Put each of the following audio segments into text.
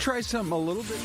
try something a little bit.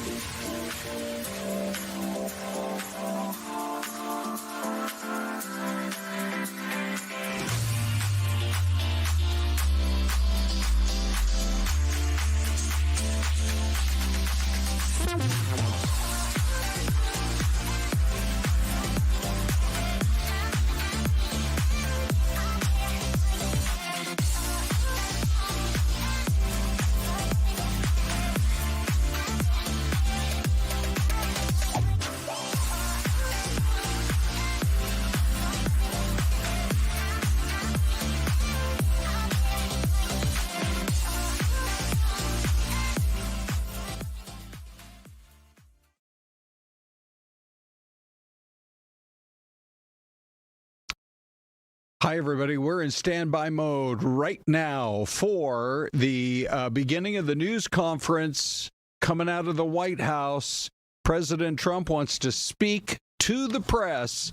Hi, everybody. We're in standby mode right now for the beginning of the news conference coming out of the White House. President Trump wants to speak to the press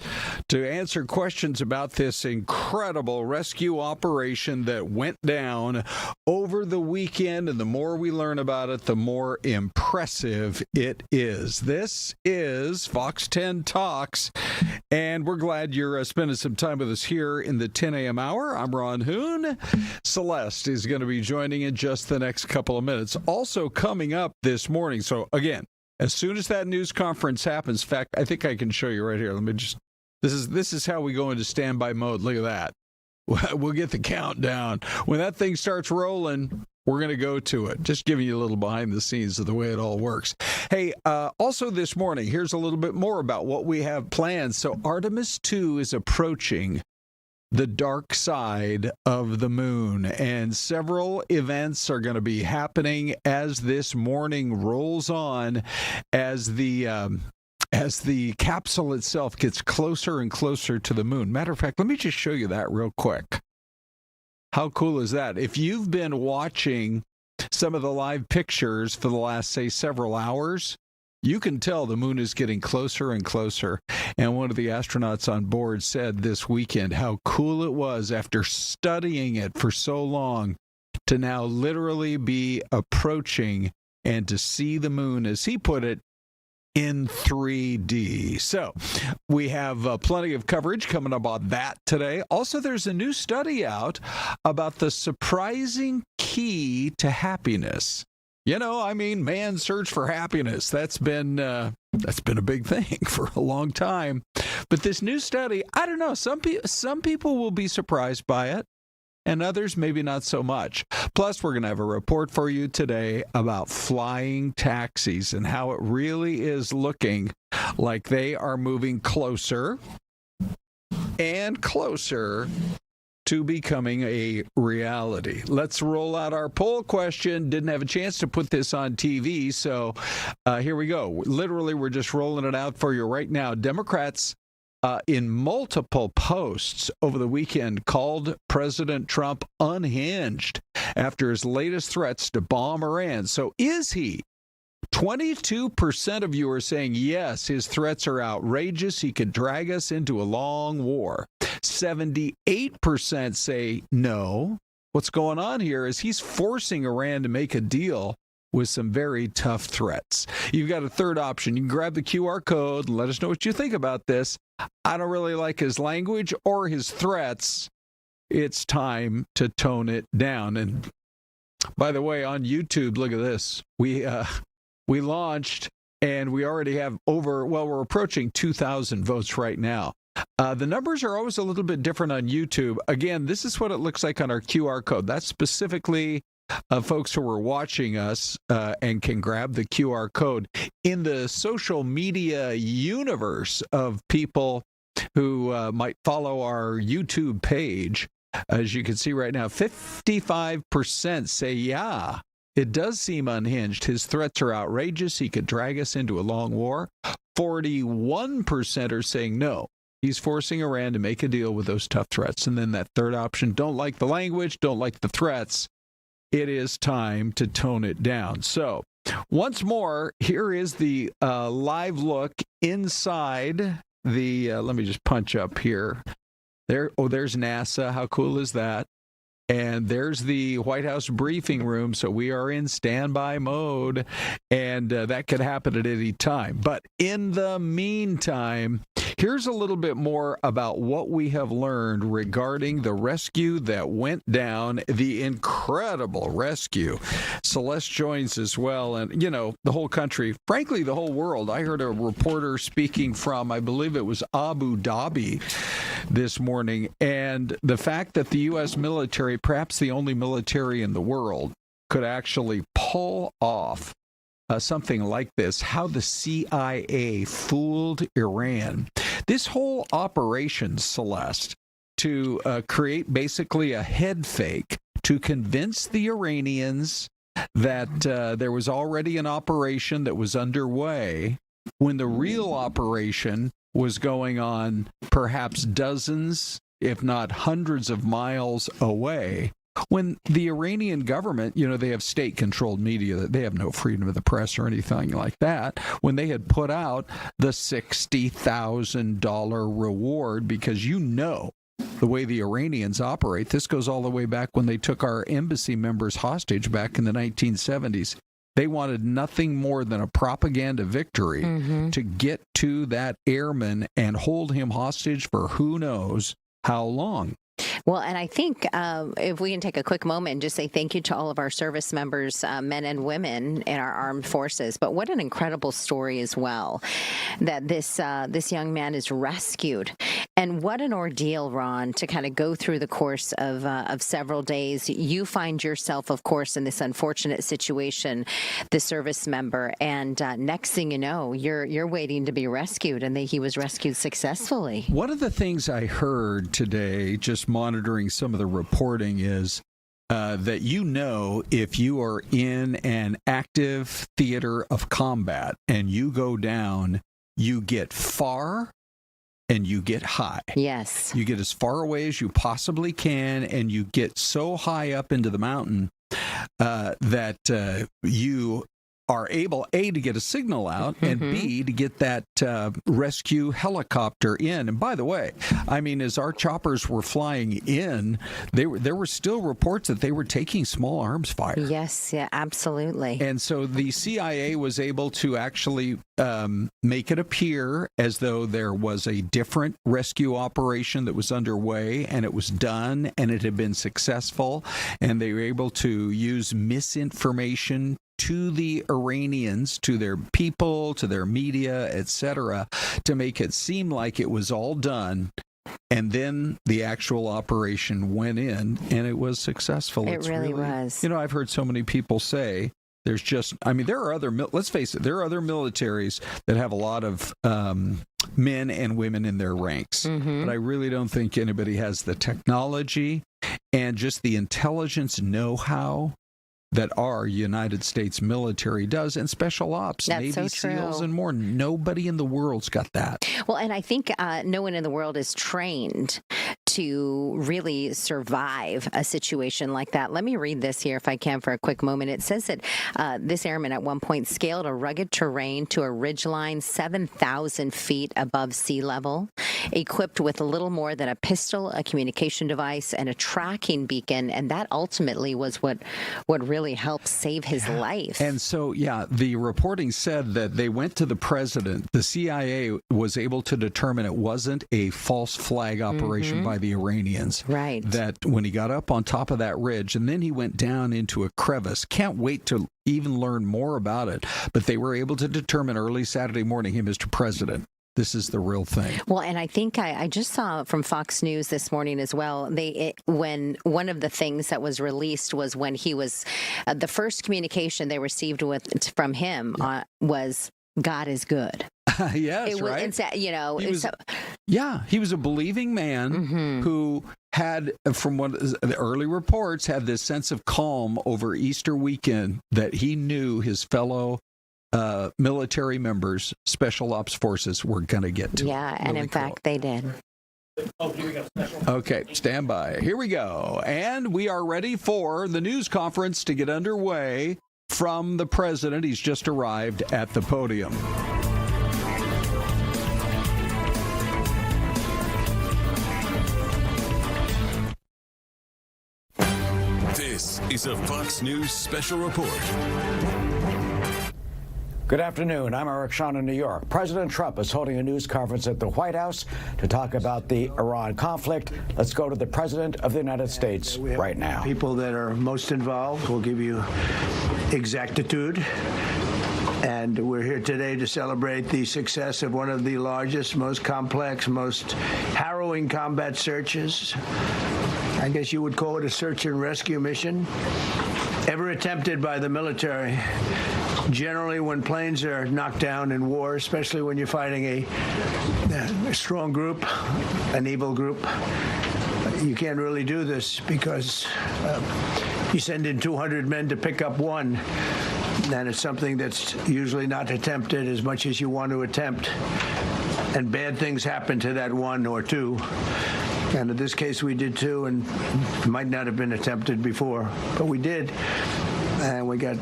to answer questions about this incredible rescue operation that went down over the weekend. And the more we learn about it, the more impressive it is. This is Fox 10 Talks, and we're glad you're spending some time with us here in the 10 a.m. hour. I'm Ron Hoon. Syleste is going to be joining in just the next couple of minutes. Also coming up this morning. So again, as soon as that news conference happens, in fact, I think I can show you right here. Let me just, this is how we go into standby mode. Look at that. We'll get the countdown. When that thing starts rolling, we're going to go to it. Just giving you a little behind the scenes of the way it all works. Hey, also this morning, here's a little bit more about what we have planned. So Artemis 2 is approaching the dark side of the moon, and several events are going to be happening as this morning rolls on, as the capsule itself gets closer and closer to the moon. Matter of fact, let me just show you that real quick. How cool is that? If you've been watching some of the live pictures for the last, say, several hours, you can tell the moon is getting closer and closer. And one of the astronauts on board said this weekend how cool it was after studying it for so long to now literally be approaching and to see the moon, as he put it, in 3D. So we have plenty of coverage coming up on that today. Also, there's a new study out about the surprising key to happiness. You know, I mean, man's search for happiness, that's been a big thing for a long time. But this new study, I don't know, some people will be surprised by it, and others maybe not so much. Plus, we're going to have a report for you today about flying taxis and how it really is looking like they are moving closer and closer to becoming a reality. Let's roll out our poll question. Didn't have a chance to put this on TV, so here we go. Literally, we're just rolling it out for you right now. Democrats in multiple posts over the weekend called President Trump unhinged after his latest threats to bomb Iran. So is he? 22% of you are saying yes, his threats are outrageous. He could drag us into a long war. 78% say no. What's going on here is he's forcing Iran to make a deal with some very tough threats. You've got a third option. You can grab the QR code and let us know what you think about this. I don't really like his language or his threats. It's time to tone it down. And by the way, on YouTube, look at this. We launched, and we already have we're approaching 2,000 votes right now. The numbers are always a little bit different on YouTube. Again, this is what it looks like on our QR code. That's specifically folks who are watching us and can grab the QR code. In the social media universe of people who might follow our YouTube page, as you can see right now, 55% say, yeah, it does seem unhinged. His threats are outrageous. He could drag us into a long war. 41% are saying no. He's forcing Iran to make a deal with those tough threats. And then that third option, don't like the language, don't like the threats. It is time to tone it down. So once more, here is the live look inside the, let me just punch up here. There's NASA. How cool is that? And there's the White House briefing room, so we are in standby mode, and that could happen at any time. But in the meantime, here's a little bit more about what we have learned regarding the rescue that went down, the incredible rescue. Syleste joins as well, and, the whole country, frankly, the whole world. I heard a reporter speaking from, I believe it was Abu Dhabi this morning, and the fact that the U.S. military, perhaps the only military in the world, could actually pull off something like this, how the CIA fooled Iran. This whole operation, Syleste, to create basically a head fake to convince the Iranians that there was already an operation that was underway when the real operation was going on perhaps dozens, if not hundreds of miles away. When the Iranian government, they have state-controlled media, that they have no freedom of the press or anything like that, when they had put out the $60,000 reward, because the way the Iranians operate, this goes all the way back when they took our embassy members hostage back in the 1970s. They wanted nothing more than a propaganda victory to get to that airman and hold him hostage for who knows how long. Well, and I think if we can take a quick moment and just say thank you to all of our service members, men and women in our armed forces. But what an incredible story as well, that this young man is rescued. And what an ordeal, Ron, to kind of go through the course of several days. You find yourself, of course, in this unfortunate situation, the service member, and next thing you know, you're waiting to be rescued, and he was rescued successfully. One of the things I heard today, just monitoring some of the reporting, is that if you are in an active theater of combat and you go down, you get far and you get high. Yes. You get as far away as you possibly can, and you get so high up into the mountain that you are able, A, to get a signal out, and B, to get that rescue helicopter in. And by the way, as our choppers were flying in, there were still reports that they were taking small arms fire. Yes, yeah, absolutely. And so the CIA was able to actually make it appear as though there was a different rescue operation that was underway, and it was done, and it had been successful, and they were able to use misinformation to the Iranians, to their people, to their media, etc., to make it seem like it was all done. And then the actual operation went in, and it was successful. It really was. I've heard so many people say there's just, there are other, let's face it, there are other militaries that have a lot of men and women in their ranks. But I really don't think anybody has the technology and just the intelligence know-how that our United States military does, and special ops, That's Navy so SEALs, true. and more. Nobody in the world's got that. Well, and I think no one in the world is trained to really survive a situation like that. Let me read this here, if I can, for a quick moment. It says that this airman at one point scaled a rugged terrain to a ridgeline 7,000 feet above sea level, equipped with a little more than a pistol, a communication device, and a tracking beacon, and that ultimately was what really helped save his life. And so, the reporting said that they went to the president. The CIA was able to determine it wasn't a false flag operation by the Iranians. Right. That when he got up on top of that ridge, and then he went down into a crevice. Can't wait to even learn more about it. But they were able to determine early Saturday morning, hey, Mr. President, this is the real thing. Well, and I think I just saw from Fox News this morning as well, when one of the things that was released was when he was, the first communication they received from him was, God is good. Yes, right? He was a believing man who had, from what the early reports, had this sense of calm over Easter weekend that he knew his fellow military members, special ops forces, were going to get to. Yeah, and in fact, they did. Okay, stand by. Here we go. And we are ready for the news conference to get underway from the president. He's just arrived at the podium. This is a Fox News special report. Good afternoon. I'm Eric Shawn in New York. President Trump is holding a news conference at the White House to talk about the Iran conflict. Let's go to the President of the United States right now. People that are most involved will give you exactitude. And we're here today to celebrate the success of one of the largest, most complex, most harrowing combat searches. I guess you would call it a search and rescue mission ever attempted by the military. Generally, when planes are knocked down in war, especially when you're fighting a strong group, an evil group, you can't really do this because you send in 200 men to pick up one, and it's something that's usually not attempted as much as you want to attempt. And bad things happen to that one or two. And in this case, we did too, and it might not have been attempted before, but we did. And we had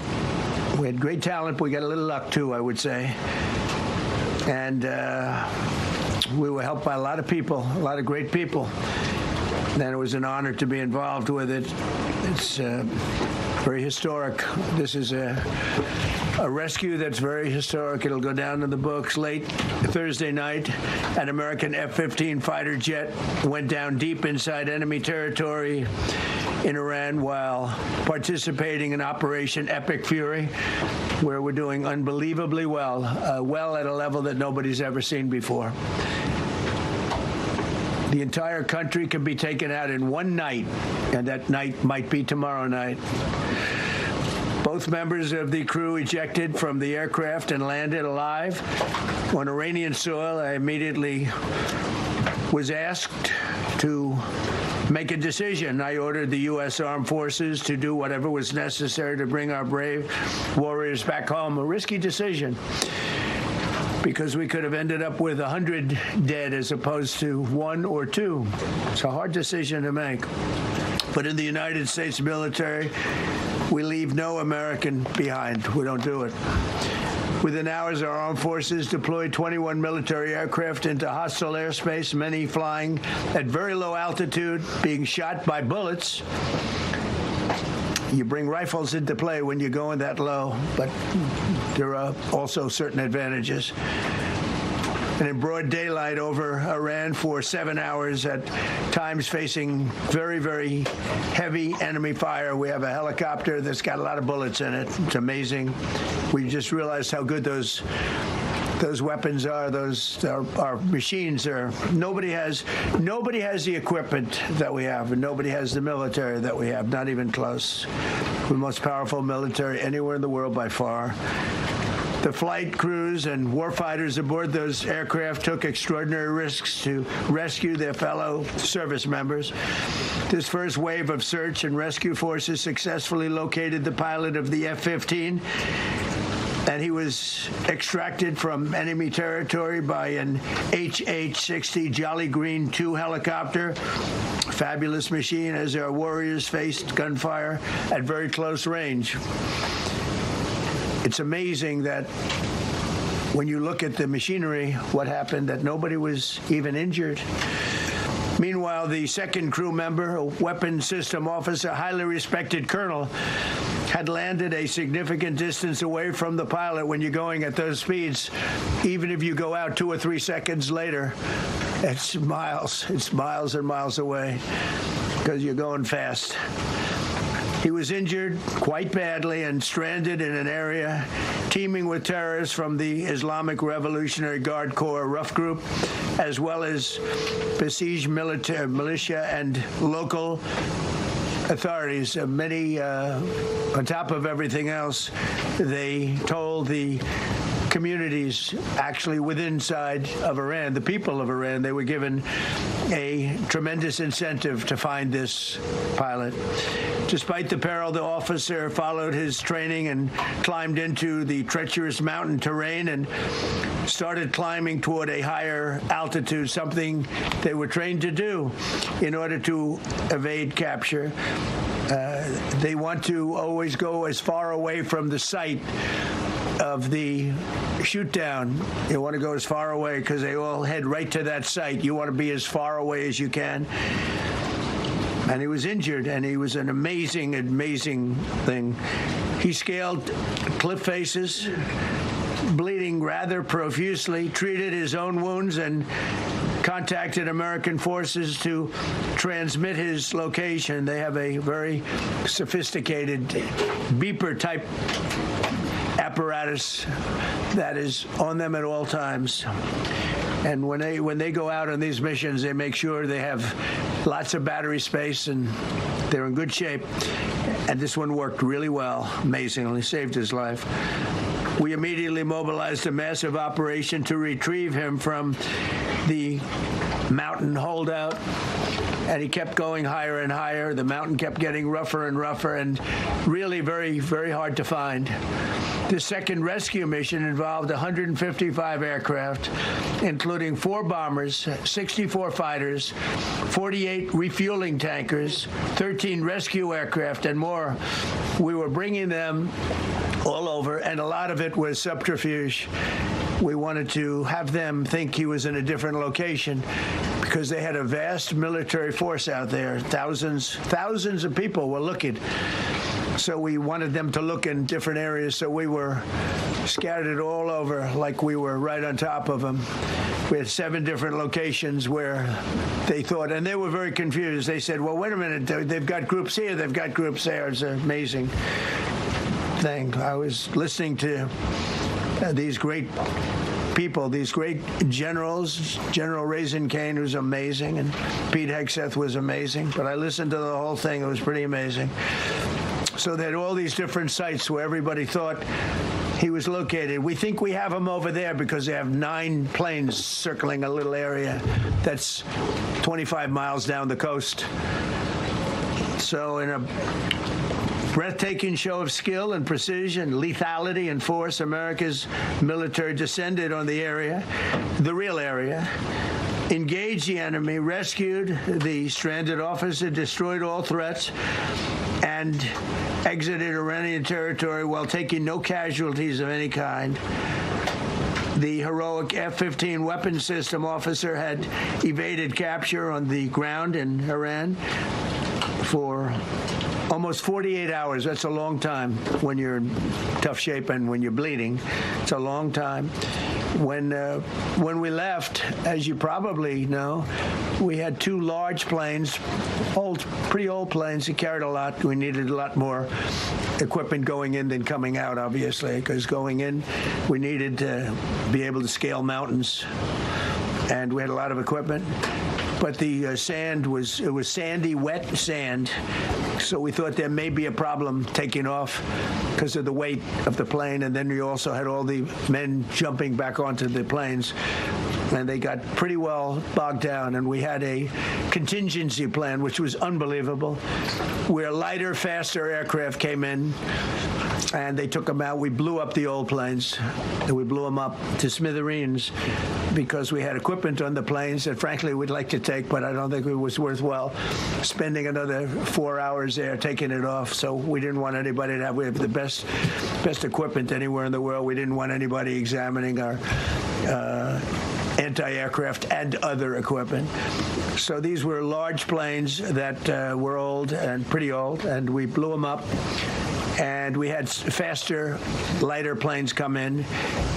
great talent. We got a little luck too, I would say. And we were helped by a lot of people, a lot of great people. And it was an honor to be involved with it. It's very historic. This is a rescue that's very historic. It'll go down in the books. Late Thursday night, an American F-15 fighter jet went down deep inside enemy territory in Iran while participating in Operation Epic Fury, where we're doing unbelievably well, well at a level that nobody's ever seen before. The entire country can be taken out in one night, and that night might be tomorrow night. Both members of the crew ejected from the aircraft and landed alive on Iranian soil. I immediately was asked to make a decision. I ordered the U.S. Armed Forces to do whatever was necessary to bring our brave warriors back home. A risky decision, because we could have ended up with 100 dead as opposed to 1 or 2. It's a hard decision to make. But in the United States military, we leave no American behind. We don't do it. Within hours, our armed forces deployed 21 military aircraft into hostile airspace, many flying at very low altitude, being shot by bullets. You bring rifles into play when you're going that low, but there are also certain advantages. And in broad daylight over Iran for 7 hours, at times facing very, very heavy enemy fire. We have a helicopter that's got a lot of bullets in it. It's amazing. We just realized how good those weapons are. Those our machines are. Nobody has the equipment that we have, and nobody has the military that we have. Not even close. We're the most powerful military anywhere in the world by far. The flight crews and warfighters aboard those aircraft took extraordinary risks to rescue their fellow service members. This first wave of search and rescue forces successfully located the pilot of the F-15, and he was extracted from enemy territory by an HH-60 Jolly Green II helicopter. Fabulous machine as our warriors faced gunfire at very close range. It's amazing that when you look at the machinery, what happened, that nobody was even injured. Meanwhile, the second crew member, a weapons system officer, highly respected colonel, had landed a significant distance away from the pilot. When you're going at those speeds, even if you go out 2 or 3 seconds later, it's miles and miles away because you're going fast. He was injured quite badly and stranded in an area teeming with terrorists from the Islamic Revolutionary Guard Corps rough group, as well as besieged militia and local authorities. Many, on top of everything else, they told the communities actually within inside of Iran, the people of Iran, they were given a tremendous incentive to find this pilot. Despite the peril, the officer followed his training and climbed into the treacherous mountain terrain and started climbing toward a higher altitude, something they were trained to do in order to evade capture. They want to always go as far away from the site of the shoot down. You want to go as far away because they all head right to that site. You want to be as far away as you can. and he was injured, and he was an amazing, amazing thing. He scaled cliff faces, bleeding rather profusely, treated his own wounds, and contacted American forces to transmit his location. They have a very sophisticated beeper-type apparatus that is on them at all times. And when they go out on these missions, they make sure they have lots of battery space and they're in good shape. And this one worked really well, amazingly, saved his life. We immediately mobilized a massive operation to retrieve him from the mountain holdout, and he kept going higher and higher. The mountain kept getting rougher and rougher, and really very, very hard to find. The second rescue mission involved 155 aircraft, including 4 bombers, 64 fighters, 48 refueling tankers, 13 rescue aircraft, and more. We were bringing them all over, and a lot of it was subterfuge. We wanted to have them think he was in a different location because they had a vast military force out there. Thousands of people were looking. So we wanted them to look in different areas, so we were scattered all over like we were right on top of them. We had 7 different locations where they thought, and they were very confused. They said, well, wait a minute, they've got groups here, they've got groups there. It's an amazing thing. I was listening to these great people, these great generals. General Raisin Cain was amazing, and Pete Hegseth was amazing. But I listened to the whole thing. It was pretty amazing. So they had all these different sites where everybody thought he was located. We think we have him over there because they have 9 planes circling a little area that's 25 miles down the coast. So in a breathtaking show of skill and precision, lethality and force, America's military descended on the area, the real area, engaged the enemy, rescued the stranded officer, destroyed all threats, and exited Iranian territory while taking no casualties of any kind. The heroic F-15 weapons system officer had evaded capture on the ground in Iran for almost 48 hours. That's a long time when you're in tough shape and when you're bleeding. It's a long time. When we left, as you probably know, we had 2 large planes, pretty old planes that carried a lot. We needed a lot more equipment going in than coming out, obviously, because going in, we needed to be able to scale mountains, and we had a lot of equipment. But the sand was sandy, wet sand, so we thought there may be a problem taking off because of the weight of the plane, and then we also had all the men jumping back onto the planes, and they got pretty well bogged down, and we had a contingency plan, which was unbelievable, where lighter, faster aircraft came in, and they took them out. We blew up the old planes, and we blew them up to smithereens because we had equipment on the planes that, frankly, we'd like to take, but I don't think it was worthwhile spending another 4 hours there taking it off. So we didn't want anybody to have. We have the best equipment anywhere in the world. We didn't want anybody examining our anti-aircraft and other equipment. So these were large planes that were old and pretty old, and we blew them up. And we had faster, lighter planes come in,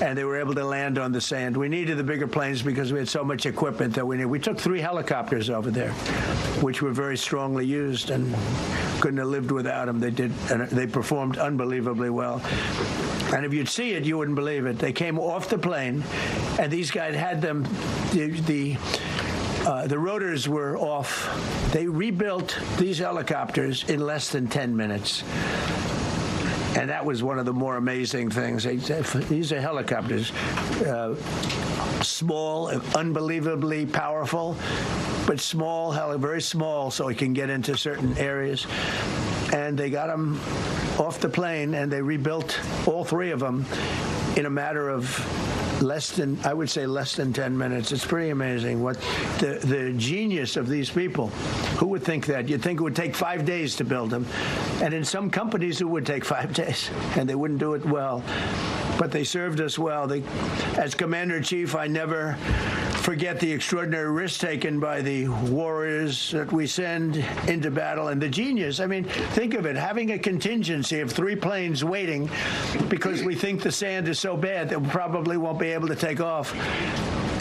and they were able to land on the sand. We needed the bigger planes because we had so much equipment that we needed. We took 3 helicopters over there, which were very strongly used, and couldn't have lived without them. They did, and they performed unbelievably well. And if you'd see it, you wouldn't believe it. They came off the plane, and these guys had them. The rotors were off. They rebuilt these helicopters in less than 10 minutes. And that was one of the more amazing things. These are helicopters, small, unbelievably powerful, but small, very small, so it can get into certain areas. And they got them off the plane, and they rebuilt all 3 of them in a matter of less than 10 minutes. It's pretty amazing what the genius of these people. Who would think that? You'd think it would take 5 days to build them. And in some companies, it would take 5 days, and they wouldn't do it well. But they served us well. As Commander-in-Chief, I never forget the extraordinary risk taken by the warriors that we send into battle and the genius. I mean, think of it, having a contingency of 3 planes waiting because we think the sand is so bad that we probably won't be able to take off.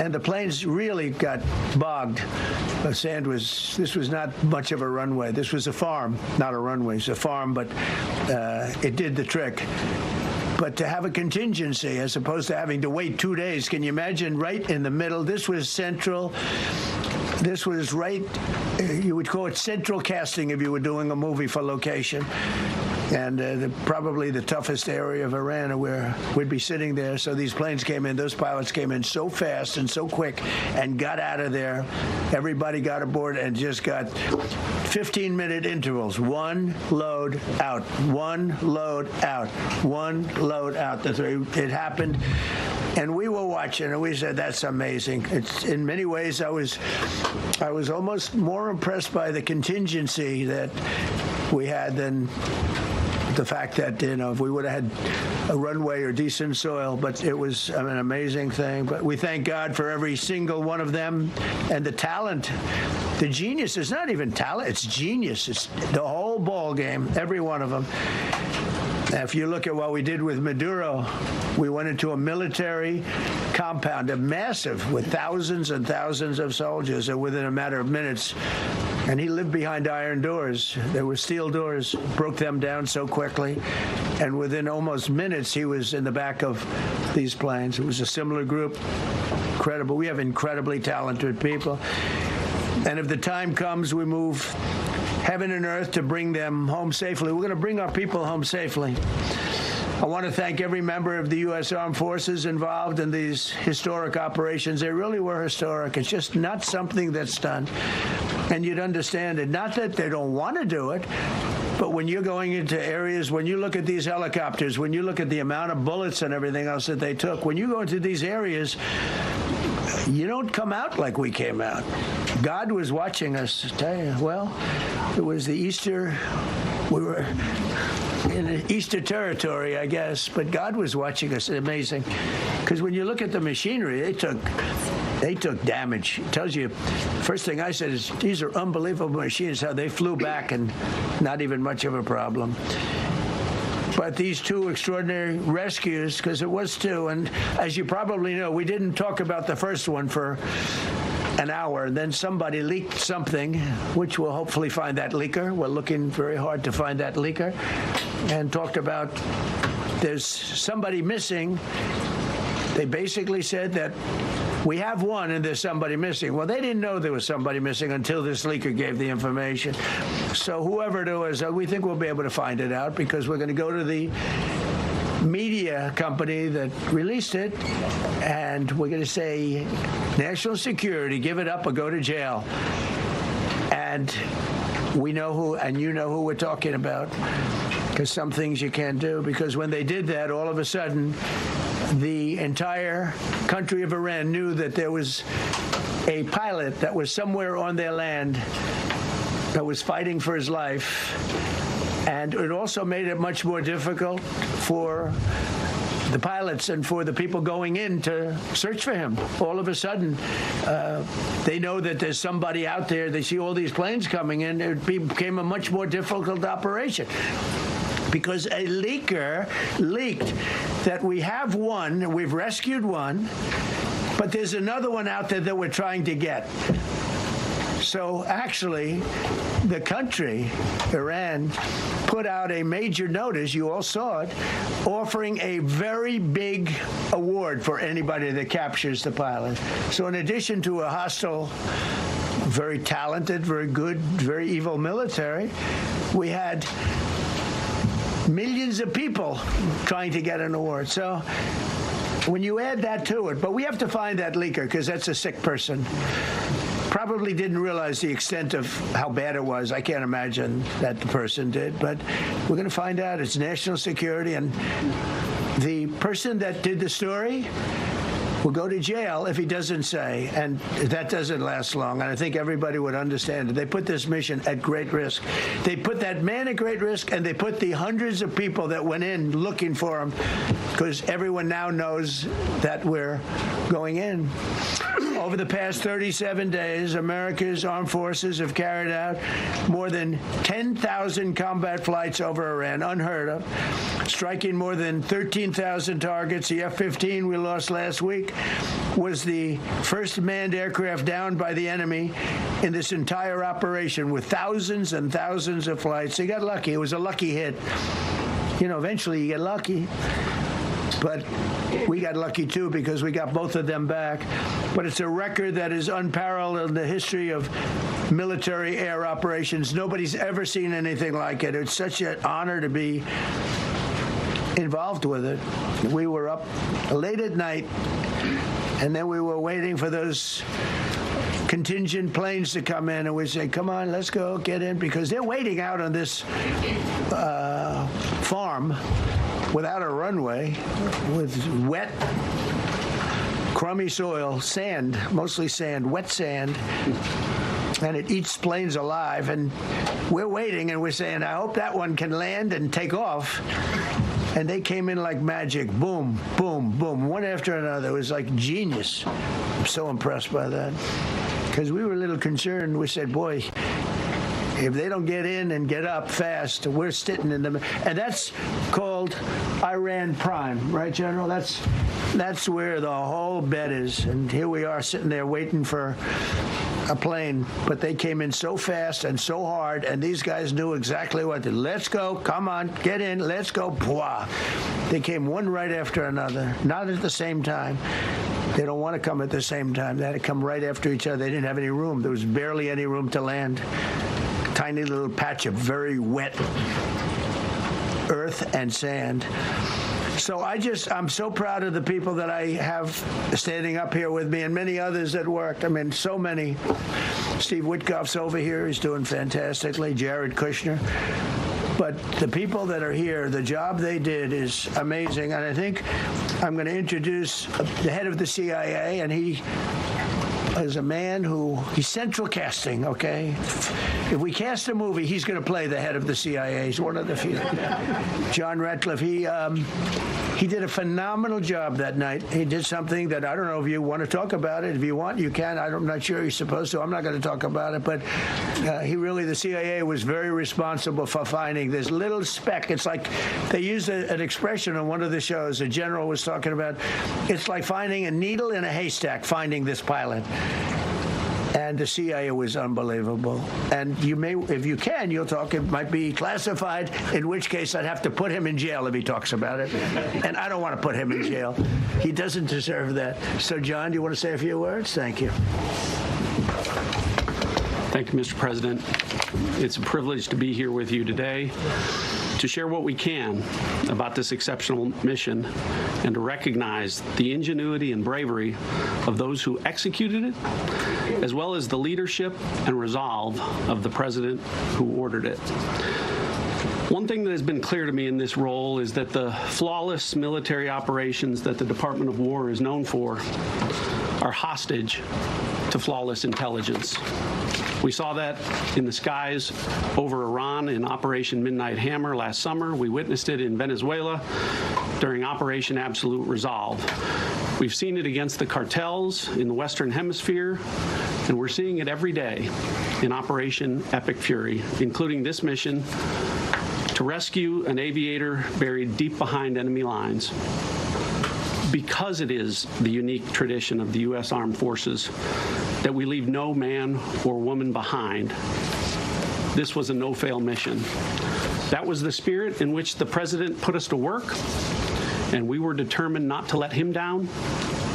And the planes really got bogged. The sand this was not much of a runway. This was a farm, not a runway. It's a farm, but it did the trick. But to have a contingency as opposed to having to wait 2 days, can you imagine, right in the middle? This was central. This was right, you would call it central casting if you were doing a movie for location. And probably the toughest area of Iran where we'd be sitting there. So these planes came in, those pilots came in so fast and so quick and got out of there. Everybody got aboard and just got 15-minute intervals. 1 load out, 1 load out, 1 load out. It happened. And we were watching, and we said, that's amazing. It's, in many ways, I was almost more impressed by the contingency that we had than the fact that, if we would have had a runway or decent soil. But it was an amazing thing. But we thank God for every single one of them and the talent. The genius is not even talent, it's genius. It's the whole ball game, every one of them. If you look at what we did with Maduro, we went into a military compound, a massive, with thousands and thousands of soldiers, and within a matter of minutes. And he lived behind iron doors. There were steel doors, broke them down so quickly. And within almost minutes, he was in the back of these planes. It was a similar group. Incredible. We have incredibly talented people. And if the time comes, we move heaven and earth to bring them home safely. We're going to bring our people home safely. I want to thank every member of the U.S. Armed Forces involved in these historic operations. They really were historic. It's just not something that's done. And you'd understand it. Not that they don't want to do it, but when you're going into areas, when you look at these helicopters, when you look at the amount of bullets and everything else that they took, when you go into these areas, you don't come out like we came out. God was watching us. I tell you, well, it was the Easter. We were in Easter territory, I guess, but God was watching us. Amazing, because when you look at the machinery, they took damage. It tells you. First thing I said is, these are unbelievable machines. How they flew back and not even much of a problem. But these 2 extraordinary rescues, because it was 2, and as you probably know, we didn't talk about the first one for an hour, and then somebody leaked something, which we'll hopefully find that leaker. We're looking very hard to find that leaker, and talked about there's somebody missing. They basically said that we have one and there's somebody missing. Well, they didn't know there was somebody missing until this leaker gave the information. So whoever it was, we think we'll be able to find it out, because we're going to go to the media company that released it, and we're going to say, national security, give it up or go to jail. And we know who, and you know who we're talking about, because some things you can't do. Because when they did that, all of a sudden, the entire country of Iran knew that there was a pilot that was somewhere on their land that was fighting for his life. And it also made it much more difficult for the pilots and for the people going in to search for him. All of a sudden, they know that there's somebody out there. They see all these planes coming in. It became a much more difficult operation, because a leaker leaked that we have one, we've rescued one, but there's another one out there that we're trying to get. So actually, the country, Iran, put out a major notice, you all saw it, offering a very big award for anybody that captures the pilot. So in addition to a hostile, very talented, very good, very evil military, we had millions of people trying to get an award. So when you add that to it, but we have to find that leaker, because that's a sick person. Probably didn't realize the extent of how bad it was. I can't imagine that the person did, but we're going to find out. It's national security, and the person that did the story will go to jail if he doesn't say, and that doesn't last long, and I think everybody would understand it. They put this mission at great risk. They put that man at great risk, and they put the hundreds of people that went in looking for him, because everyone now knows that we're going in. Over the past 37 days, America's armed forces have carried out more than 10,000 combat flights over Iran, unheard of, striking more than 13,000 targets. The F-15 we lost last week was the first manned aircraft downed by the enemy in this entire operation, with thousands and thousands of flights. They got lucky. It was a lucky hit. You know, eventually you get lucky. But we got lucky, too, because we got both of them back. But it's a record that is unparalleled in the history of military air operations. Nobody's ever seen anything like it. It's such an honor to be involved with it. We were up late at night, and then we were waiting for those contingent planes to come in, and we say, come on, let's go, get in, because they're waiting out on this farm without a runway, with wet, crummy soil, sand, mostly sand, wet sand, and it eats planes alive. And we're waiting, and we're saying, I hope that one can land and take off. And they came in like magic. Boom, boom, boom, one after another. It was like genius. I'm so impressed by that. Because we were a little concerned. We said, boy, if they don't get in and get up fast, we're sitting in them. And that's called Iran Prime, right, General? That's where the whole bet is. And here we are sitting there waiting for a plane. But they came in so fast and so hard, and these guys knew exactly what to do. Let's go. Come on. Get in. Let's go. Bwah. They came one right after another, not at the same time. They don't want to come at the same time. They had to come right after each other. They didn't have any room. There was barely any room to land. Tiny little patch of very wet earth and sand. So I'm so proud of the people that I have standing up here with me, and many others that worked. I mean, so many. Steve Witkoff's over here. He's doing fantastically. Jared Kushner. But the people that are here, the job they did is amazing. And I think I'm going to introduce the head of the CIA, and he is a man he's central casting, okay? If we cast a movie, he's going to play the head of the CIA. He's one of the few. John Ratcliffe, he did a phenomenal job that night. He did something that I don't know if you want to talk about it. If you want, you can. I'm not sure you're supposed to. I'm not going to talk about it. But the CIA was very responsible for finding this little speck. It's like they used an expression on one of the shows. A general was talking about, it's like finding a needle in a haystack, finding this pilot. And the CIA was unbelievable. And you may, if you can, you'll talk. It might be classified, in which case I'd have to put him in jail if he talks about it. And I don't want to put him in jail. He doesn't deserve that. So, John, do you want to say a few words? Thank you. Thank you, Mr. President. It's a privilege to be here with you today to share what we can about this exceptional mission and to recognize the ingenuity and bravery of those who executed it, as well as the leadership and resolve of the president who ordered it. One thing that has been clear to me in this role is that the flawless military operations that the Department of War is known for are hostage to flawless intelligence. We saw that in the skies over Iran in Operation Midnight Hammer last summer. We witnessed it in Venezuela during Operation Absolute Resolve. We've seen it against the cartels in the Western Hemisphere, and we're seeing it every day in Operation Epic Fury, including this mission to rescue an aviator buried deep behind enemy lines. Because it is the unique tradition of the U.S. Armed Forces that we leave no man or woman behind, this was a no-fail mission. That was the spirit in which the president put us to work, and we were determined not to let him down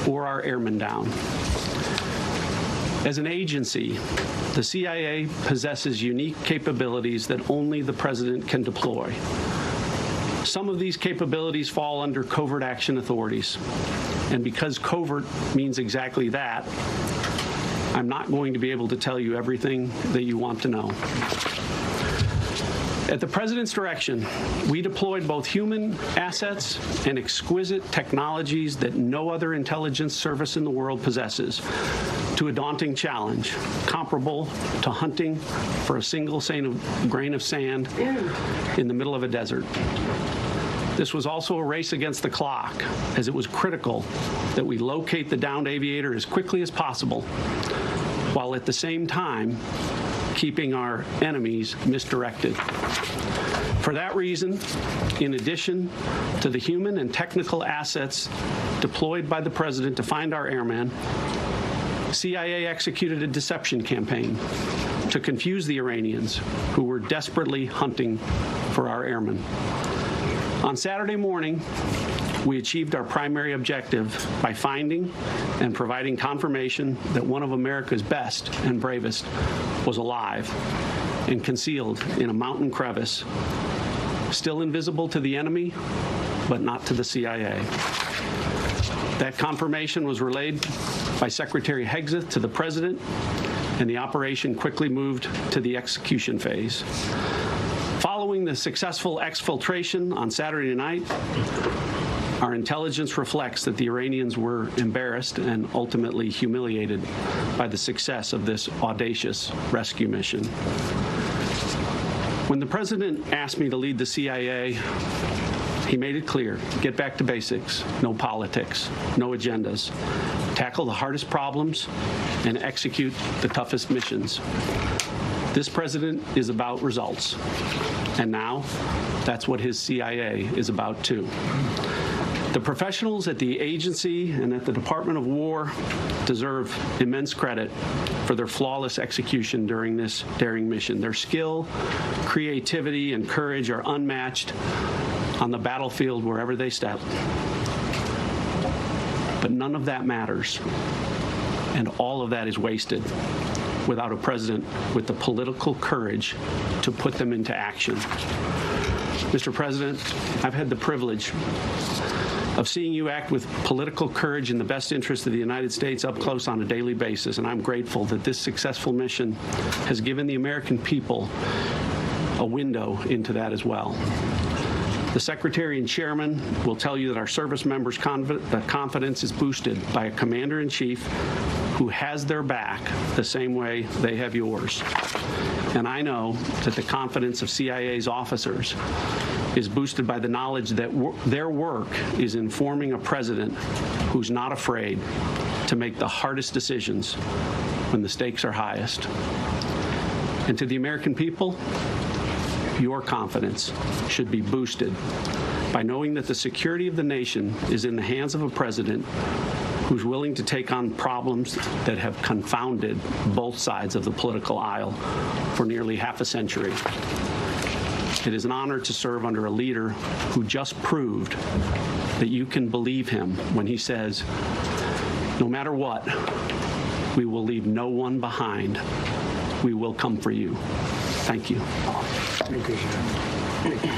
or our airmen down. As an agency, the CIA possesses unique capabilities that only the president can deploy. Some of these capabilities fall under covert action authorities. And because covert means exactly that, I'm not going to be able to tell you everything that you want to know. At the president's direction, we deployed both human assets and exquisite technologies that no other intelligence service in the world possesses to a daunting challenge, comparable to hunting for a single grain of sand in the middle of a desert. This was also a race against the clock, as it was critical that we locate the downed aviator as quickly as possible, while at the same time keeping our enemies misdirected. For that reason, in addition to the human and technical assets deployed by the President to find our airmen, CIA executed a deception campaign to confuse the Iranians who were desperately hunting for our airmen. On Saturday morning, we achieved our primary objective by finding and providing confirmation that one of America's best and bravest was alive and concealed in a mountain crevice, still invisible to the enemy, but not to the CIA. That confirmation was relayed by Secretary Hegseth to the President, and the operation quickly moved to the execution phase. Following the successful exfiltration on Saturday night, our intelligence reflects that the Iranians were embarrassed and ultimately humiliated by the success of this audacious rescue mission. When the President asked me to lead the CIA, he made it clear: get back to basics, no politics, no agendas, tackle the hardest problems, and execute the toughest missions. This president is about results, and now that's what his CIA is about too. The professionals at the agency and at the Department of War deserve immense credit for their flawless execution during this daring mission. Their skill, creativity, and courage are unmatched on the battlefield wherever they step. But none of that matters, and all of that is wasted without a president with the political courage to put them into action. Mr. President, I've had the privilege of seeing you act with political courage in the best interest of the United States up close on a daily basis, and I'm grateful that this successful mission has given the American people a window into that as well. The Secretary and Chairman will tell you that our service members' confidence is boosted by a Commander-in-Chief who has their back the same way they have yours. And I know that the confidence of CIA's officers is boosted by the knowledge that their work is informing a president who's not afraid to make the hardest decisions when the stakes are highest. And to the American people, your confidence should be boosted by knowing that the security of the nation is in the hands of a president who's willing to take on problems that have confounded both sides of the political aisle for nearly half a century. It is an honor to serve under a leader who just proved that you can believe him when he says, no matter what, we will leave no one behind. We will come for you. Thank you. Thank you. Thank you.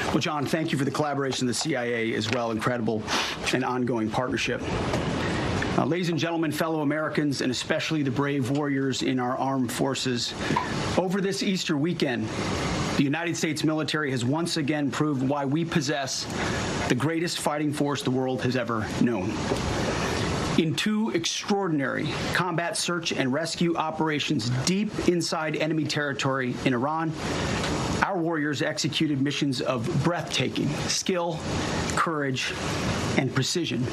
Well, John, thank you for the collaboration of the CIA as well. Incredible and ongoing partnership. Ladies and gentlemen, fellow Americans, and especially the brave warriors in our armed forces, over this Easter weekend, the United States military has once again proved why we possess the greatest fighting force the world has ever known. In two extraordinary combat search and rescue operations deep inside enemy territory in Iran, our warriors executed missions of breathtaking skill, courage, and precision.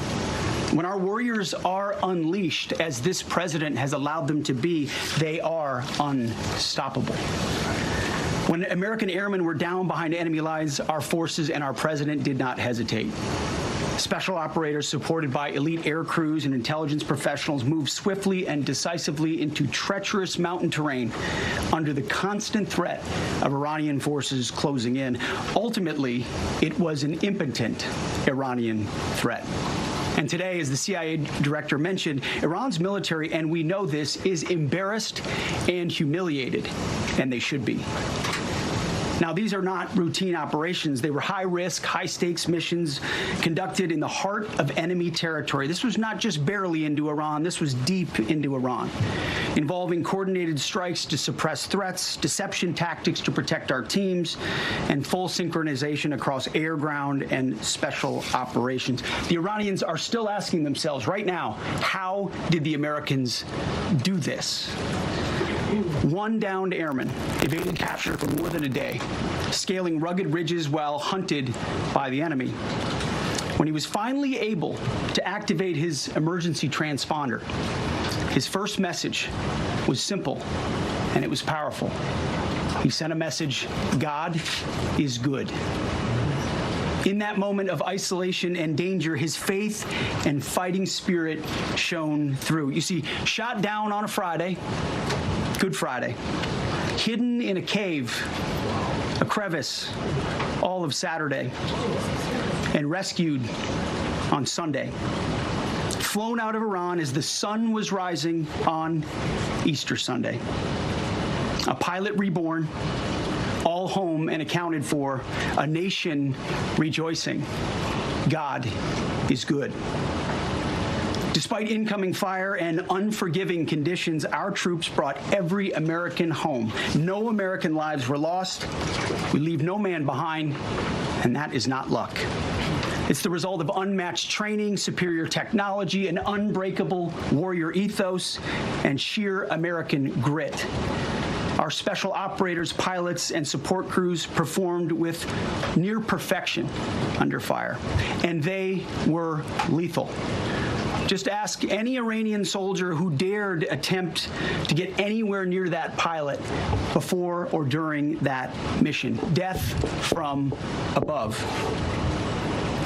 When our warriors are unleashed, as this president has allowed them to be, they are unstoppable. When American airmen were down behind enemy lines, our forces and our president did not hesitate. Special operators supported by elite air crews and intelligence professionals moved swiftly and decisively into treacherous mountain terrain under the constant threat of Iranian forces closing in. Ultimately, it was an impotent Iranian threat. And today, as the CIA director mentioned, Iran's military, and we know this, is embarrassed and humiliated, and they should be. Now, these are not routine operations. They were high-risk, high-stakes missions conducted in the heart of enemy territory. This was not just barely into Iran. This was deep into Iran, involving coordinated strikes to suppress threats, deception tactics to protect our teams, and full synchronization across air, ground, and special operations. The Iranians are still asking themselves right now, how did the Americans do this? One downed airman evaded capture for more than a day, scaling rugged ridges while hunted by the enemy. When he was finally able to activate his emergency transponder, his first message was simple, and it was powerful. He sent a message: God is good. In that moment of isolation and danger, his faith and fighting spirit shone through. You see, shot down on a Friday, Good Friday, hidden in a cave, a crevice, all of Saturday, and rescued on Sunday. Flown out of Iran as the sun was rising on Easter Sunday. A pilot reborn, all home and accounted for, a nation rejoicing. God is good. Despite incoming fire and unforgiving conditions, our troops brought every American home. No American lives were lost. We leave no man behind, and that is not luck. It's the result of unmatched training, superior technology, an unbreakable warrior ethos, and sheer American grit. Our special operators, pilots, and support crews performed with near perfection under fire, and they were lethal. Just ask any Iranian soldier who dared attempt to get anywhere near that pilot before or during that mission. Death from above.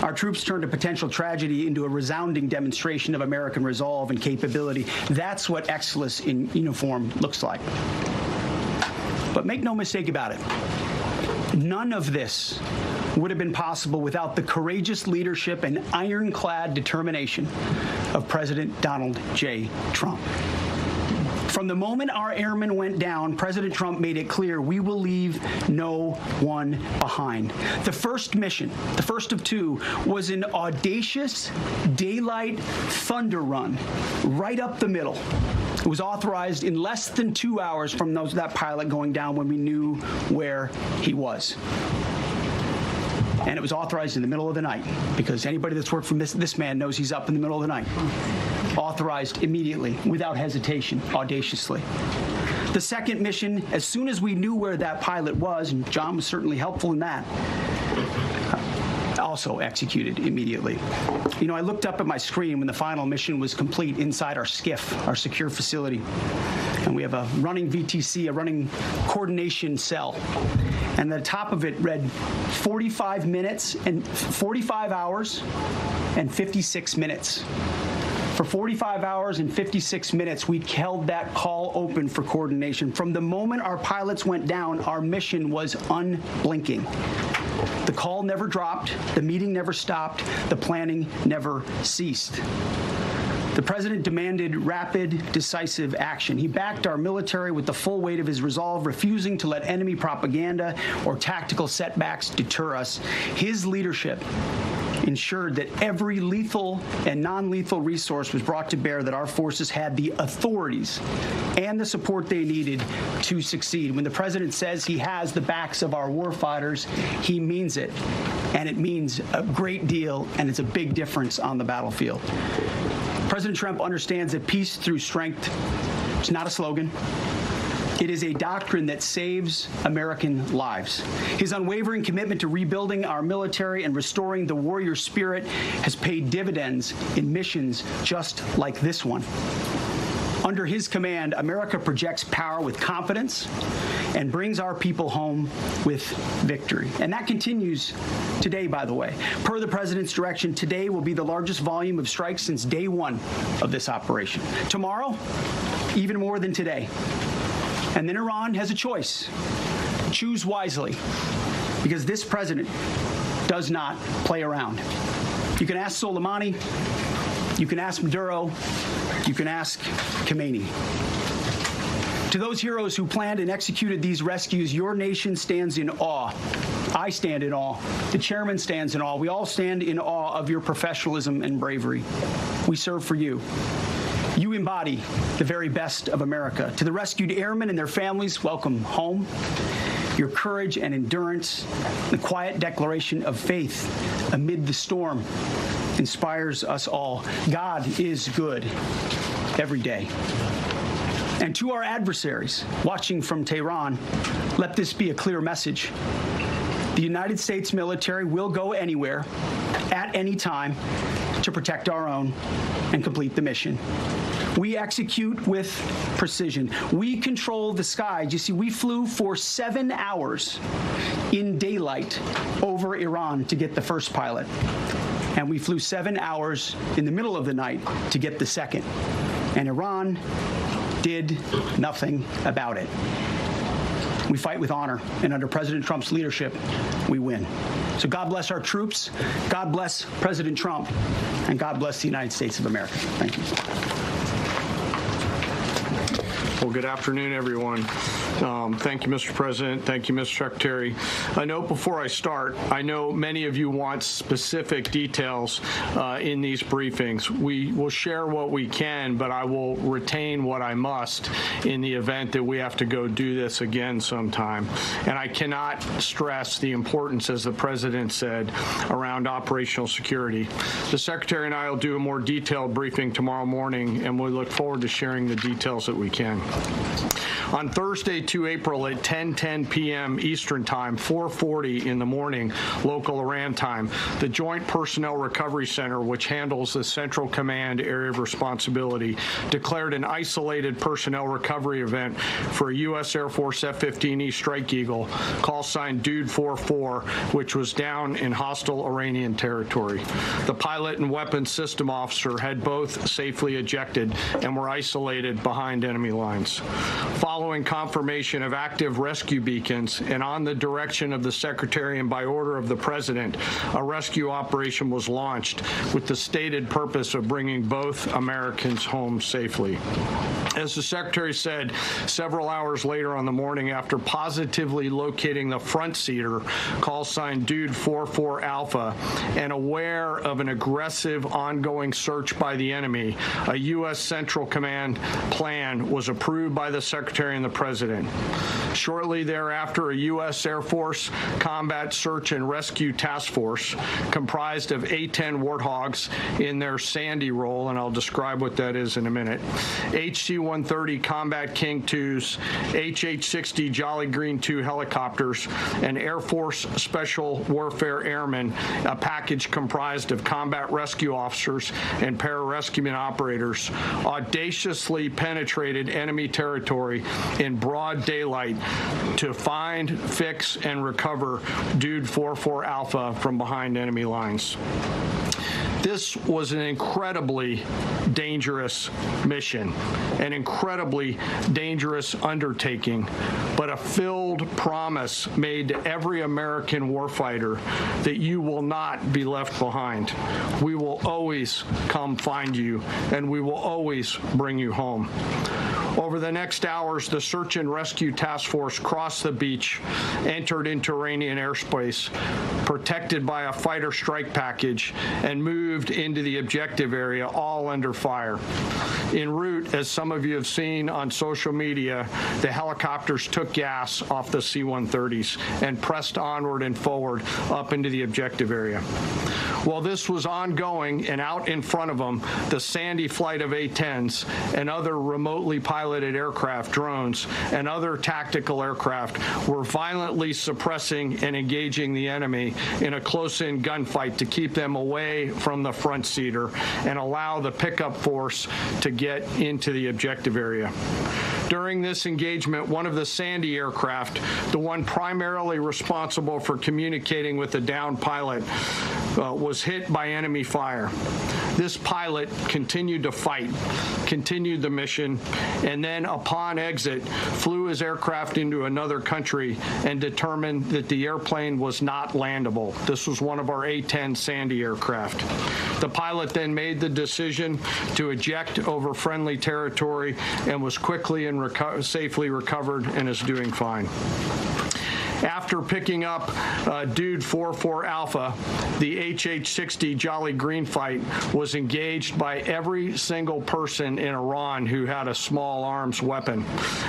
Our troops turned a potential tragedy into a resounding demonstration of American resolve and capability. That's what excellence in uniform looks like. But make no mistake about it, none of this would have been possible without the courageous leadership and ironclad determination of President Donald J. Trump. From the moment our airmen went down, President Trump made it clear we will leave no one behind. The first mission, the first of two, was an audacious daylight thunder run right up the middle. It was authorized in less than 2 hours from that pilot going down when we knew where he was. And it was authorized in the middle of the night, because anybody that's worked for this man knows he's up in the middle of the night. Authorized immediately, without hesitation, audaciously. The second mission, as soon as we knew where that pilot was, and John was certainly helpful in that, also executed immediately. You know, I looked up at my screen when the final mission was complete inside our SCIF, our secure facility. And we have a running VTC, a running coordination cell. And the top of it read 45 hours and 56 minutes. For 45 hours and 56 minutes, we held that call open for coordination. From the moment our pilots went down, our mission was unblinking. The call never dropped, the meeting never stopped, the planning never ceased. The president demanded rapid, decisive action. He backed our military with the full weight of his resolve, refusing to let enemy propaganda or tactical setbacks deter us. His leadership ensured that every lethal and non-lethal resource was brought to bear, that our forces had the authorities and the support they needed to succeed. When the president says he has the backs of our warfighters, he means it. And it means a great deal, and it's a big difference on the battlefield. President Trump understands that peace through strength is not a slogan. It is a doctrine that saves American lives. His unwavering commitment to rebuilding our military and restoring the warrior spirit has paid dividends in missions just like this one. Under his command, America projects power with confidence and brings our people home with victory. And that continues today, by the way. Per the president's direction, today will be the largest volume of strikes since day one of this operation. Tomorrow, even more than today. And then Iran has a choice. Choose wisely, because this president does not play around. You can ask Soleimani, you can ask Maduro, you can ask Khomeini. To those heroes who planned and executed these rescues, your nation stands in awe. I stand in awe. The chairman stands in awe. We all stand in awe of your professionalism and bravery. We serve for you. You embody the very best of America. To the rescued airmen and their families, welcome home. Your courage and endurance, the quiet declaration of faith amid the storm, inspires us all. God is good every day. And to our adversaries watching from Tehran, let this be a clear message. The United States military will go anywhere, at any time, to protect our own and complete the mission. We execute with precision. We control the skies. You see, we flew for 7 hours in daylight over Iran to get the first pilot. And we flew 7 hours in the middle of the night to get the second. And Iran did nothing about it. We fight with honor, and under President Trump's leadership, we win. So God bless our troops, God bless President Trump, and God bless the United States of America. Thank you. Well, good afternoon, everyone. Thank you, Mr. President. Thank you, Mr. Secretary. A note before I start, I know many of you want specific details in these briefings. We will share what we can, but I will retain what I must in the event that we have to go do this again sometime. And I cannot stress the importance, as the President said, around operational security. The Secretary and I will do a more detailed briefing tomorrow morning, and we look forward to sharing the details that we can. On Thursday, 2 April at 10:10 p.m. Eastern Time, 4:40 in the morning, local Iran time, the Joint Personnel Recovery Center, which handles the Central Command area of responsibility, declared an isolated personnel recovery event for a U.S. Air Force F-15E Strike Eagle, call sign Dude 44, which was down in hostile Iranian territory. The pilot and weapons system officer had both safely ejected and were isolated behind enemy lines. Following confirmation of active rescue beacons and on the direction of the Secretary and by order of the President, a rescue operation was launched with the stated purpose of bringing both Americans home safely. As the Secretary said, several hours later on the morning after positively locating the front seater, call sign Dude 44 Alpha, and aware of an aggressive ongoing search by the enemy, a U.S. Central Command plan was approved by the Secretary and the President. Shortly thereafter, a U.S. Air Force Combat Search and Rescue Task Force comprised of A-10 Warthogs in their Sandy role, and I'll describe what that is in a minute, HC-130 Combat King 2s, HH-60 Jolly Green 2 helicopters, and Air Force Special Warfare Airmen, a package comprised of combat rescue officers and pararescueman operators, audaciously penetrated enemy territory in broad daylight to find, fix, and recover Dude 44 Alpha from behind enemy lines. This was an incredibly dangerous mission, an incredibly dangerous undertaking, but a filled promise made to every American warfighter that you will not be left behind. We will always come find you, and we will always bring you home. Over the next hours, the Search and Rescue Task Force crossed the beach, entered into Iranian airspace, protected by a fighter strike package, and moved into the objective area, all under fire. En route, as some of you have seen on social media, the helicopters took gas off the C-130s and pressed onward and forward up into the objective area. While this was ongoing and out in front of them, the Sandy flight of A-10s and other remotely piloted aircraft, drones, and other tactical aircraft were violently suppressing and engaging the enemy in a close-in gunfight to keep them away from the front seater and allow the pickup force to get into the objective area. During this engagement, one of the Sandy aircraft, the one primarily responsible for communicating with the downed pilot, was hit by enemy fire. This pilot continued to fight, continued the mission, and then upon exit, flew his aircraft into another country and determined that the airplane was not landable. This was one of our A-10 Sandy aircraft. The pilot then made the decision to eject over friendly territory and was quickly and safely recovered and is doing fine. After picking up Dude 44 Alpha, the HH-60 Jolly Green fight was engaged by every single person in Iran who had a small arms weapon.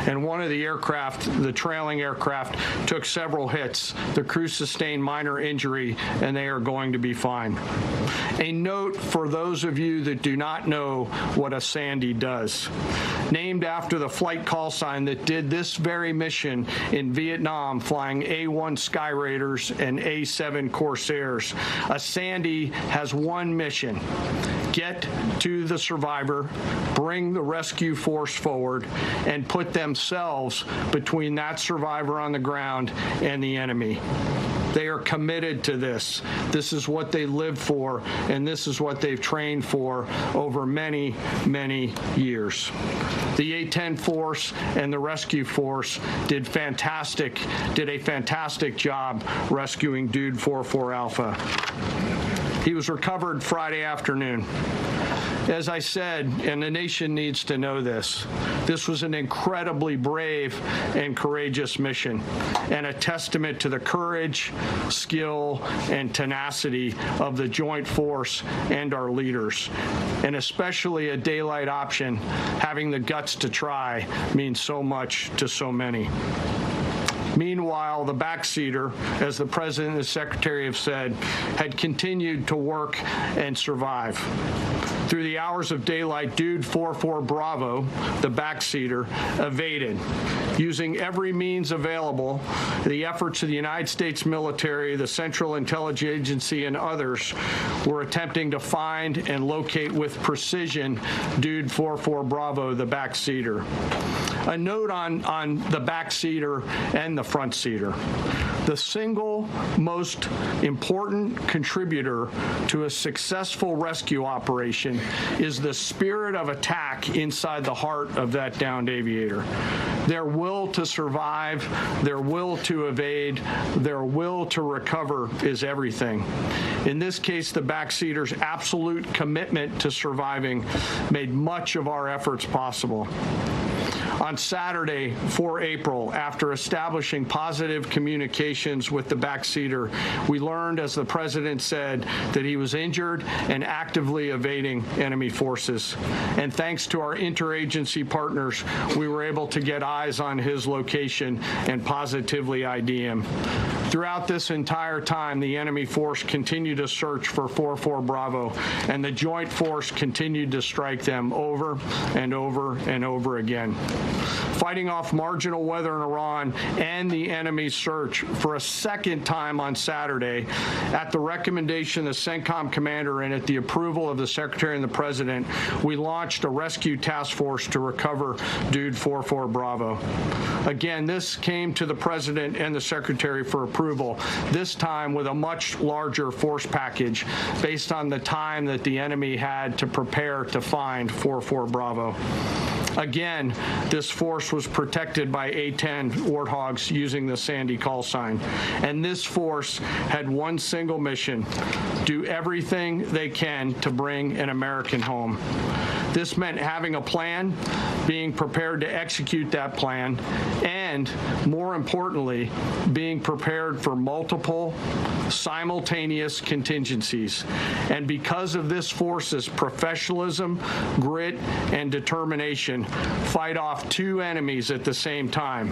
And one of the aircraft, the trailing aircraft, took several hits. The crew sustained minor injury, and they are going to be fine. A note for those of you that do not know what a Sandy does. Named after the flight call sign that did this very mission in Vietnam, flying A-1 Sky Raiders and A-7 Corsairs, a Sandy has one mission: get to the survivor, bring the rescue force forward, and put themselves between that survivor on the ground and the enemy. They are committed to this. This is what they live for, and this is what they've trained for over many, many years. The A-10 force and the rescue force did a fantastic job rescuing Dude 44 Alpha. He was recovered Friday afternoon. As I said, and the nation needs to know this was an incredibly brave and courageous mission, and a testament to the courage, skill, and tenacity of the joint force and our leaders. And especially a daylight option, having the guts to try, means so much to so many. Meanwhile, the backseater, as the President and the Secretary have said, had continued to work and survive. Through the hours of daylight, Dude 44 Bravo, the backseater, evaded. Using every means available, the efforts of the United States military, the Central Intelligence Agency, and others were attempting to find and locate with precision Dude 44 Bravo, the backseater. A note on the backseater and the front seater. The single most important contributor to a successful rescue operation is the spirit of attack inside the heart of that downed aviator. Their will to survive, their will to evade, their will to recover is everything. In this case, the backseater's absolute commitment to surviving made much of our efforts possible. On Saturday, 4 April, after establishing positive communications with the backseater, we learned, as the President said, that he was injured and actively evading enemy forces. And thanks to our interagency partners, we were able to get eyes on his location and positively ID him. Throughout this entire time, the enemy force continued to search for 44 Bravo, and the joint force continued to strike them over and over and over again. Fighting off marginal weather in Iran and the enemy's search for a second time on Saturday, at the recommendation of the CENTCOM commander and at the approval of the Secretary and the President, we launched a rescue task force to recover Dude 44 Bravo. Again, this came to the President and the Secretary for approval, this time with a much larger force package based on the time that the enemy had to prepare to find 44 Bravo. Again, this force was protected by A-10 Warthogs using the Sandy call sign. And this force had one single mission: do everything they can to bring an American home. This meant having a plan, being prepared to execute that plan, and, more importantly, being prepared for multiple, simultaneous contingencies. And because of this force's professionalism, grit, and determination, fight off two enemies at the same time: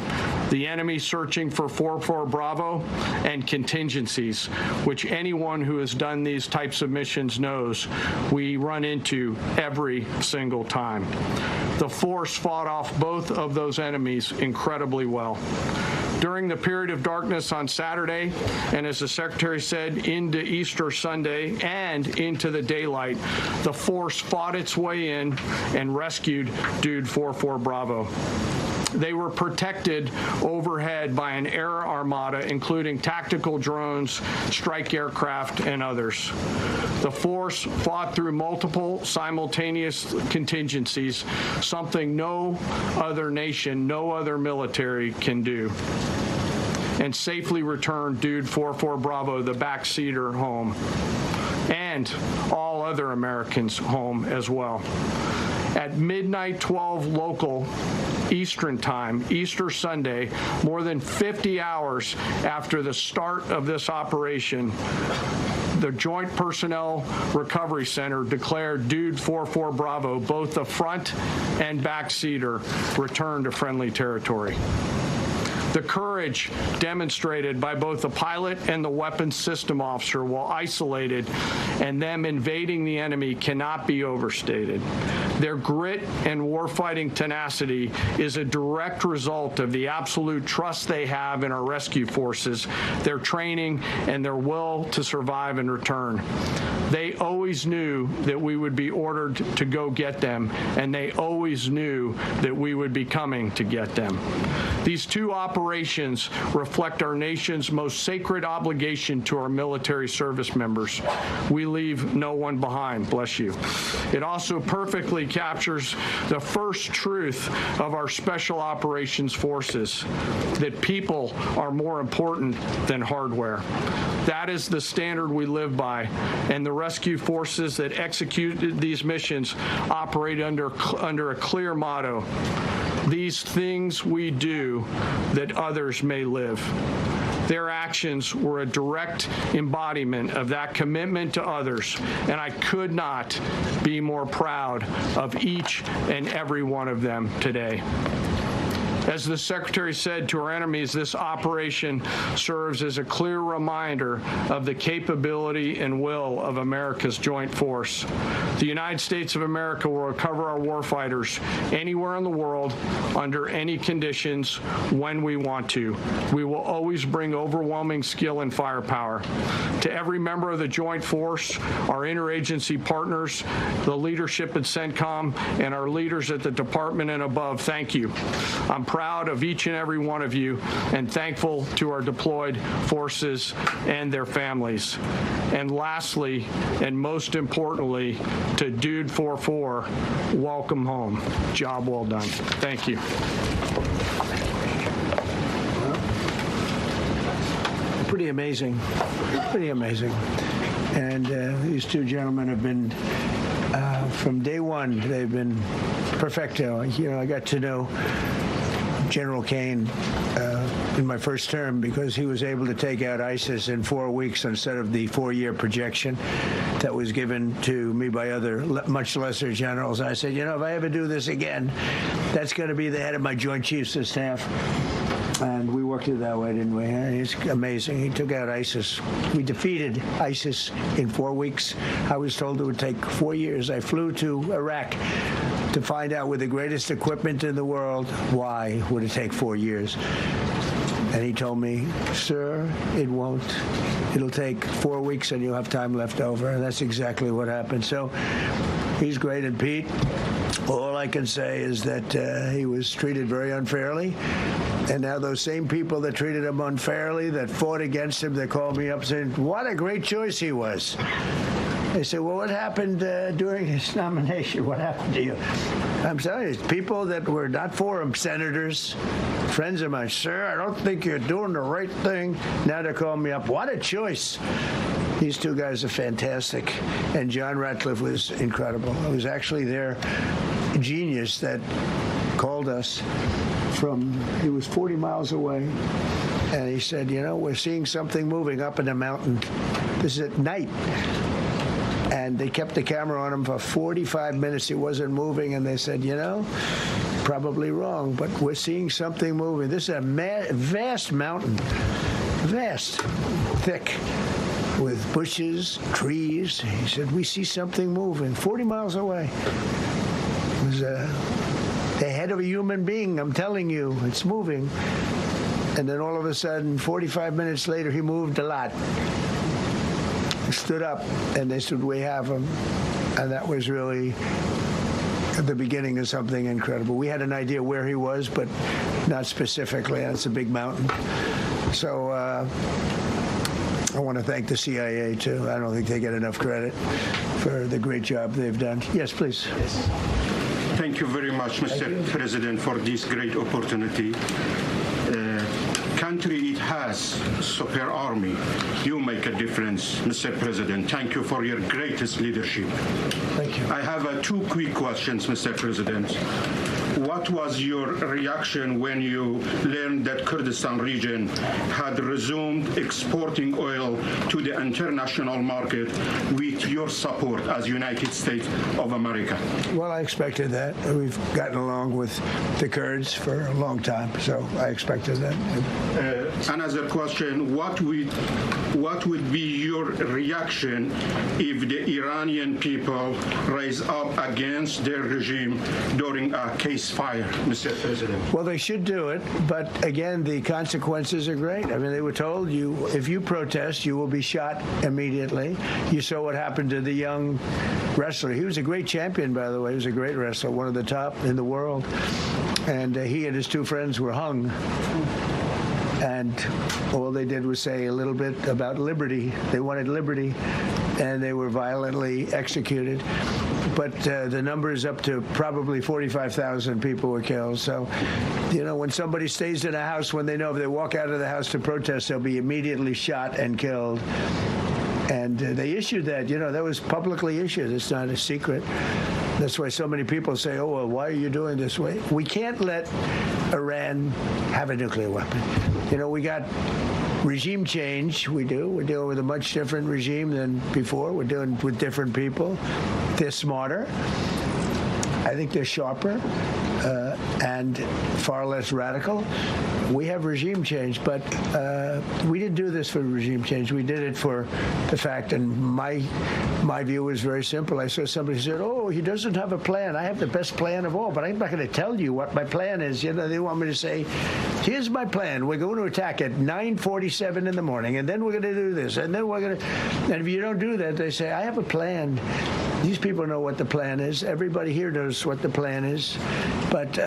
the enemy searching for 44 Bravo and contingencies, which anyone who has done these types of missions knows we run into every single time. The force fought off both of those enemies incredibly well. During the period of darkness on Saturday, and as the Secretary said, into Easter Sunday and into the daylight, the force fought its way in and rescued Dude 44 Bravo. They were protected overhead by an air armada, including tactical drones, strike aircraft, and others. The force fought through multiple simultaneous contingencies, something no other nation, no other military can do, and safely returned Dude 44 Bravo, the backseater, home, and all other Americans home as well. At midnight 12 local, Eastern Time, Easter Sunday, more than 50 hours after the start of this operation, the Joint Personnel Recovery Center declared Dude 44 Bravo, both the front and back seater, returned to friendly territory. The courage demonstrated by both the pilot and the weapons system officer while isolated and them invading the enemy cannot be overstated. Their grit and warfighting tenacity is a direct result of the absolute trust they have in our rescue forces, their training, and their will to survive and return. They always knew that we would be ordered to go get them, and they always knew that we would be coming to get them. These two operations reflect our nation's most sacred obligation to our military service members. We leave no one behind, bless you. It also perfectly captures the first truth of our special operations forces, that people are more important than hardware. That is the standard we live by, and the rescue forces that execute these missions operate under a clear motto: these things we do that others may live. Their actions were a direct embodiment of that commitment to others, and I could not be more proud of each and every one of them today. As the Secretary said to our enemies, this operation serves as a clear reminder of the capability and will of America's joint force. The United States of America will recover our warfighters anywhere in the world, under any conditions, when we want to. We will always bring overwhelming skill and firepower. To every member of the joint force, our interagency partners, the leadership at CENTCOM, and our leaders at the department and above, thank you. I'm proud of each and every one of you, and thankful to our deployed forces and their families. And lastly, and most importantly, to Dude 44, welcome home. Job well done. Thank you. Pretty amazing. Pretty amazing. And these two gentlemen have been, from day one, they've been perfecto. You know, I got to know General Kane in my first term because he was able to take out ISIS in 4 weeks instead of the 4-year projection that was given to me by other much lesser generals. I said, you know, if I ever do this again, that's going to be the head of my Joint Chiefs of Staff. And we worked it that way, didn't we? It's amazing. He took out ISIS. We defeated ISIS in 4 weeks. I was told it would take 4 years. I flew to Iraq to find out with the greatest equipment in the world, why would it take 4 years? And he told me, sir, it won't. It'll take 4 weeks and you'll have time left over. And that's exactly what happened. So he's great. And Pete, all I can say is that he was treated very unfairly. And now those same people that treated him unfairly, that fought against him, they called me up saying, what a great choice he was. They said, well, what happened during his nomination? What happened to you? I'm telling you, people that were not for him, senators, friends of mine, sir, I don't think you're doing the right thing. Now they're calling me up. What a choice. These two guys are fantastic. And John Ratcliffe was incredible. It was actually their genius that called us he was 40 miles away. And he said, you know, we're seeing something moving up in the mountain. This is at night. And they kept the camera on him for 45 minutes. It wasn't moving. And they said, you know, probably wrong, but we're seeing something moving. This is a vast mountain, vast, thick, with bushes, trees. He said, we see something moving 40 miles away. It was the head of a human being. I'm telling you, it's moving. And then all of a sudden, 45 minutes later, he moved a lot. He stood up, and they said, we have him. And that was really the beginning of something incredible. We had an idea where he was, but not specifically. And it's a big mountain. So I want to thank the CIA, too. I don't think they get enough credit for the great job they've done. Yes, please. Yes. Thank you very much, Mr. President, for this great opportunity. Country, it has super army. You make a difference, Mr. President. Thank you for your greatest leadership. Thank you. I have 2 quick questions, Mr. President. what was your reaction when you learned that Kurdistan region had resumed exporting oil to the international market with your support as United States of America? Well, I expected that. We've gotten along with the Kurds for a long time, so I expected that. Another question, what would be your reaction if the Iranian people rise up against their regime during a ceasefire, Mr. President? Well, they should do it, but again, the consequences are great. I mean, they were told if you protest, you will be shot immediately. You saw what happened to the young wrestler. He was a great champion, by the way. He was a great wrestler, one of the top in the world. And he and his two friends were hung. And all they did was say a little bit about liberty. They wanted liberty, and they were violently executed. But the number is up to probably 45,000 people were killed. So, when somebody stays in a house, when they know if they walk out of the house to protest, they'll be immediately shot and killed. And they issued that. That was publicly issued. It's not a secret. That's why so many people say, oh, well, why are you doing this way? We can't let Iran have a nuclear weapon. We got regime change. We do. We're dealing with a much different regime than before. We're dealing with different people. They're smarter. I think they're sharper and far less radical. We have regime change, but we didn't do this for regime change. We did it for the fact, and my view was very simple. I saw somebody said, oh, he doesn't have a plan. I have the best plan of all, but I'm not going to tell you what my plan is. They want me to say, here's my plan. We're going to attack at 9:47 in the morning, and then we're going to do this, and then we're going to... And if you don't do that, they say, I have a plan. These people know what the plan is. Everybody here knows what the plan is. But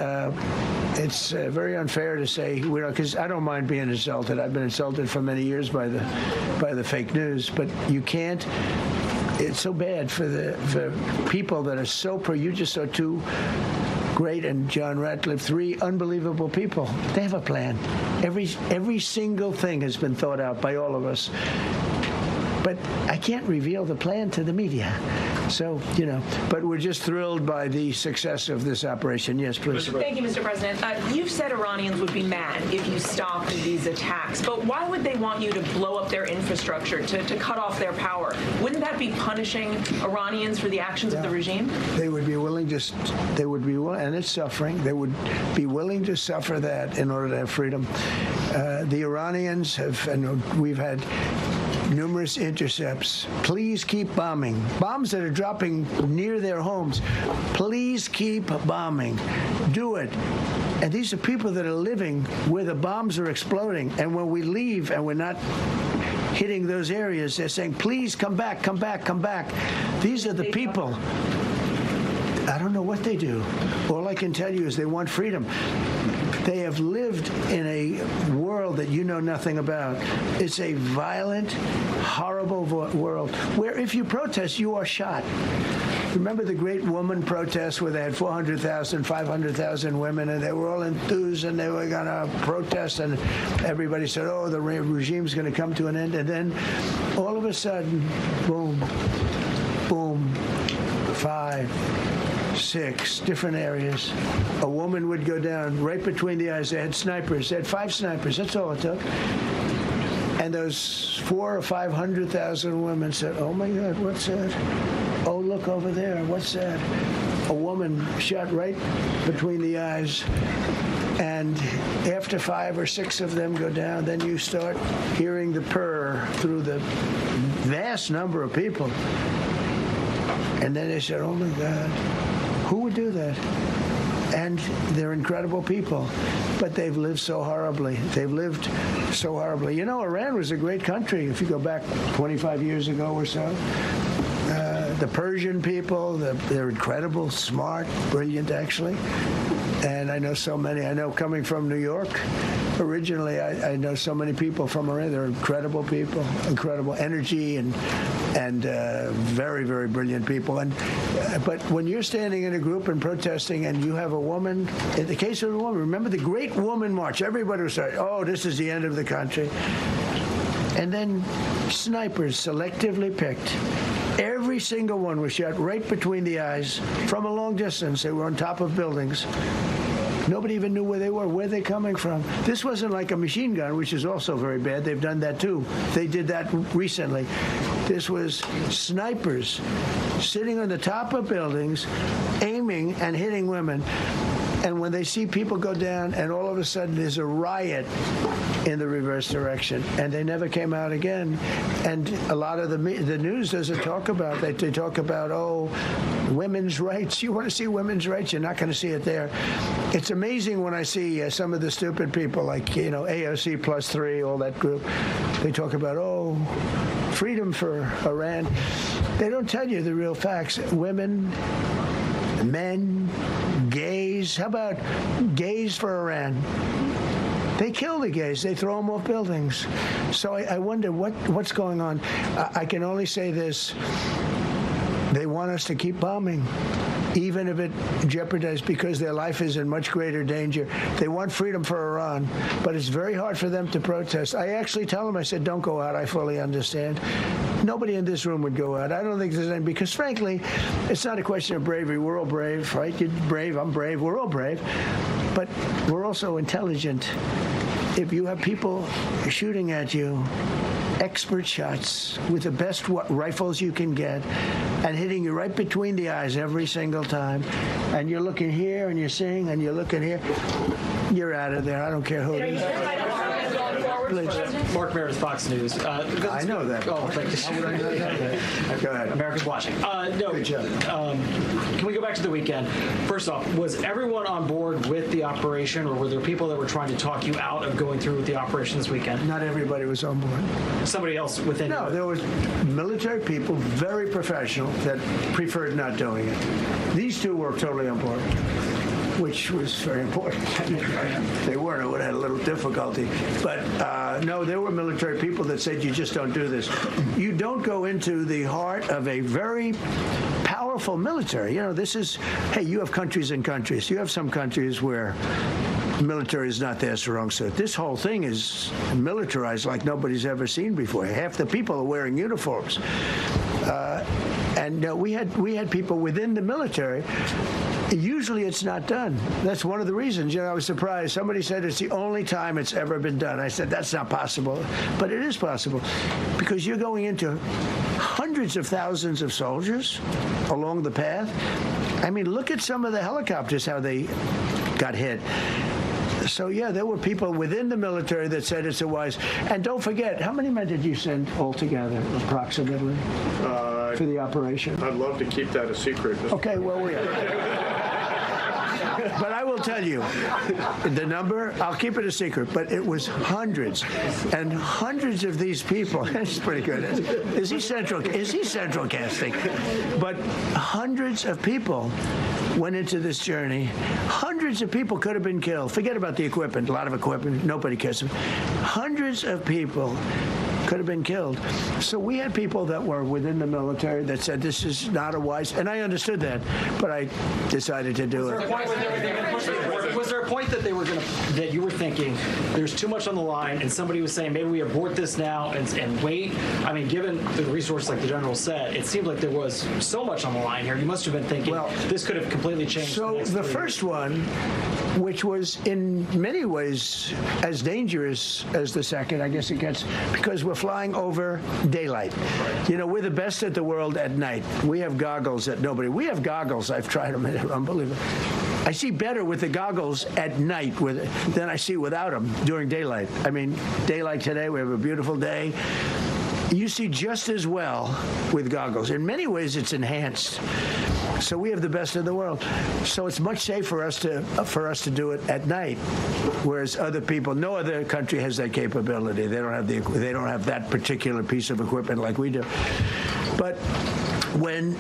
it's very unfair to say, because I don't mind being insulted. I've been insulted for many years by the fake news. But you can't. It's so bad for people that are so you just saw two great and John Ratcliffe, three unbelievable people. They have a plan. Every single thing has been thought out by all of us. But I can't reveal the plan to the media. So, but we're just thrilled by the success of this operation. Yes, please. Thank you, Mr. President. You've said Iranians would be mad if you stopped these attacks, but why would they want you to blow up their infrastructure, to cut off their power? Wouldn't that be punishing Iranians for the actions of the regime? They would be willing and it's suffering. They would be willing to suffer that in order to have freedom. The Iranians we've had numerous intercepts. Please keep bombing. Bombs that are dropping near their homes. Please keep bombing. Do it. And these are people that are living where the bombs are exploding. And when we leave and we're not hitting those areas, they're saying, please come back, come back, come back. These are the people. I don't know what they do. All I can tell you is they want freedom. They have lived in a world that you know nothing about. It's a violent, horrible world where if you protest, you are shot. Remember the great woman protests where they had 400,000, 500,000 women, and they were all enthused and they were going to protest, and everybody said, oh, the regime's going to come to an end. And then all of a sudden, boom, boom, 5, 6 different areas. A woman would go down right between the eyes. They had snipers. They had 5 snipers. That's all it took. And those 400,000 or 500,000 women said, oh, my God, what's that? Oh, look over there. What's that? A woman shot right between the eyes. And after 5 or 6 of them go down, then you start hearing the purr through the vast number of people. And then they said, oh, my God. Who would do that? And they're incredible people, but they've lived so horribly. They've lived so horribly. Iran was a great country if you go back 25 years ago or so. The Persian people, they're incredible, smart, brilliant, actually. And I know so many. I know coming from New York, originally, I know so many people from Iran. They're incredible people, incredible energy, and very, very brilliant people. But when you're standing in a group and protesting and you have a woman, in the case of a woman, remember the Great Woman March, everybody was saying, oh, this is the end of the country. And then snipers selectively picked. Every single one was shot right between the eyes from a long distance. They were on top of buildings. Nobody even knew where they were. Where they coming from? This wasn't like a machine gun, which is also very bad. They've done that too. They did that recently. This was snipers sitting on the top of buildings, aiming and hitting women. And when they see people go down, and all of a sudden there's a riot in the reverse direction, and they never came out again. And a lot of the news doesn't talk about that. They talk about, oh, women's rights. You want to see women's rights? You're not going to see it there. It's amazing when I see some of the stupid people like, AOC +3, all that group. They talk about, oh, freedom for Iran. They don't tell you the real facts. Women, men, gays. How about gays for Iran? They kill the gays. They throw them off buildings. So I wonder what's going on. I can only say this. They want us to keep bombing, even if it jeopardizes, because their life is in much greater danger. They want freedom for Iran, but it's very hard for them to protest. I actually tell them, I said, don't go out. I fully understand. Nobody in this room would go out. I don't think there's any, because frankly, it's not a question of bravery. We're all brave, right? You're brave, I'm brave, we're all brave. But we're also intelligent. If you have people shooting at you, expert shots with the best rifles you can get, and hitting you right between the eyes every single time, and you're looking here and you're seeing and you're looking here, you're out of there. I don't care who it is. Please. Mark Meredith, Fox News. I know that. Oh, thank you. How would I know that? Go ahead. America's watching. No. Good job. Can we go back to the weekend? First off, was everyone on board with the operation, or were there people that were trying to talk you out of going through with the operation this weekend? Not everybody was on board. Somebody else within? No, there was military people, very professional, that preferred not doing it. These two were totally on board, which was very important. They weren't. It would have had a little difficulty. But no, there were military people that said, you just don't do this. You don't go into the heart of a very powerful military. This is, hey, you have countries and countries. You have some countries where military is not their strong suit. This whole thing is militarized like nobody's ever seen before. Half the people are wearing uniforms. And we had people within the military. Usually it's not done. That's one of the reasons. I was surprised. Somebody said it's the only time it's ever been done. I said, that's not possible. But it is possible, because you're going into hundreds of thousands of soldiers along the path. I mean, look at some of the helicopters, how they got hit. So, yeah, there were people within the military that said it's a wise. And don't forget, how many men did you send altogether, approximately, for the operation? I'd love to keep that a secret. Okay, well, we are. But I will tell you, the number, I'll keep it a secret, but it was hundreds and hundreds of these people. It's pretty good. Is he central casting? But hundreds of people went into this journey. Hundreds of people could have been killed. Forget about the equipment, a lot of equipment, nobody cares. Hundreds of people could have been killed. So we had people that were within the military that said this is not a wise, and I understood that, but I decided to do it. Was there a point that that you were thinking there's too much on the line, and somebody was saying maybe we abort this now and wait? I mean, given the resource, like the general said, it seemed like there was so much on the line here. You must have been thinking, well, this could have completely changed. So the first one, which was in many ways as dangerous as the second, I guess it gets, because we're flying over daylight. We're the best at the world at night. We have goggles that nobody. We have goggles. I've tried them. They're unbelievable. I see better with the goggles at night than I see without them during daylight. I mean, daylight today, we have a beautiful day. You see just as well with goggles. In many ways, it's enhanced. So we have the best in the world. So it's much safer for us to do it at night, whereas other people, no other country has that capability. They don't have that particular piece of equipment like we do. But when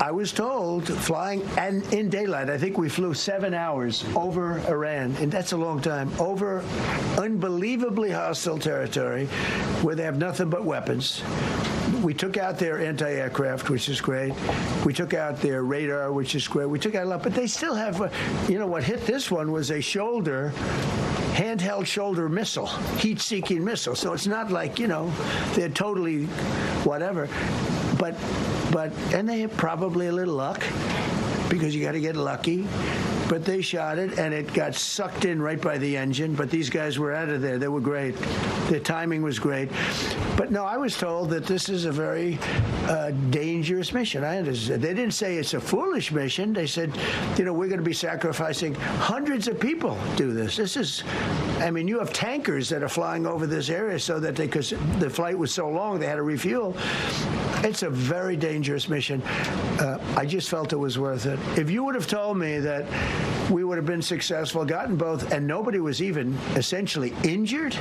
I was told, flying and in daylight, I think we flew 7 hours over Iran, and that's a long time, over unbelievably hostile territory where they have nothing but weapons. We took out their anti-aircraft, which is great. We took out their radar, which is great. We took out a lot, but they still have, what hit this one was a handheld shoulder missile, heat-seeking missile. So it's not like, they're totally whatever. And they have probably a little luck, because you got to get lucky. but they shot it, and it got sucked in right by the engine. But these guys were out of there. They were great. Their timing was great. But no, I was told that this is a very dangerous mission. I understand. They didn't say it's a foolish mission. They said, we're going to be sacrificing hundreds of people do this. This is, you have tankers that are flying over this area so that because the flight was so long, they had to refuel. It's a very dangerous mission. I just felt it was worth it. If you would have told me that we would have been successful, gotten both, and nobody was even essentially injured,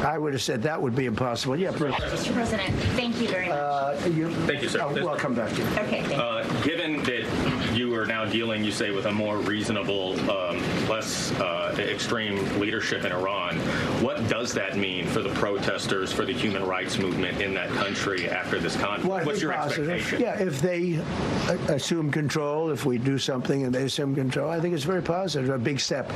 I would have said that would be impossible. Yeah, Mr. President, thank you very much. Thank you, sir. We'll come back to you. Okay, thank you. Given that you are now dealing, you say, with a more reasonable, less extreme leadership in Iran, what does that mean for the protesters, for the human rights movement in that country after this conflict? Well, what's your positive. expectation? Yeah, if they assume control, if we do something and they assume control, I think it's very positive, a big step.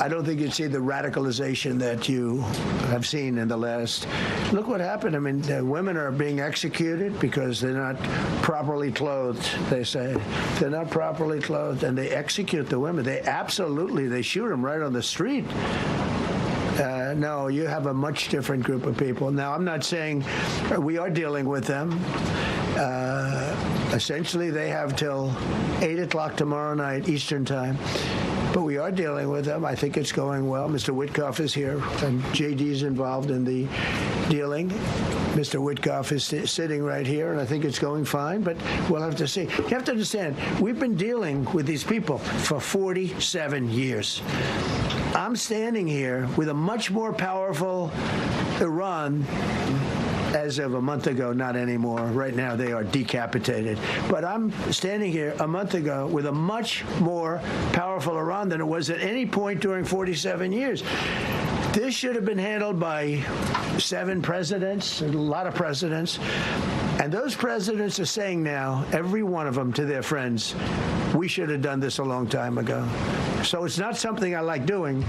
I don't think you'd see the radicalization that you have seen in the last. Look what happened. Women are being executed because they're not properly clothed, they say. They're not properly clothed, and they execute the women. They shoot them right on the street. No, you have a much different group of people. Now, I'm not saying we are dealing with them. Essentially, they have till 8 o'clock tomorrow night, Eastern time. But we are dealing with them. I think it's going well. Mr. Witkoff is here, and JD's involved in the dealing. Mr. Witkoff is sitting right here, and I think it's going fine, but we'll have to see. You have to understand, we've been dealing with these people for 47 years. I'm standing here with a much more powerful Iran as of a month ago, not anymore. Right now, they are decapitated. But I'm standing here a month ago with a much more powerful Iran than it was at any point during 47 years. This should have been handled by 7 presidents, a lot of presidents. And those presidents are saying now, every one of them to their friends, we should have done this a long time ago. So it's not something I like doing.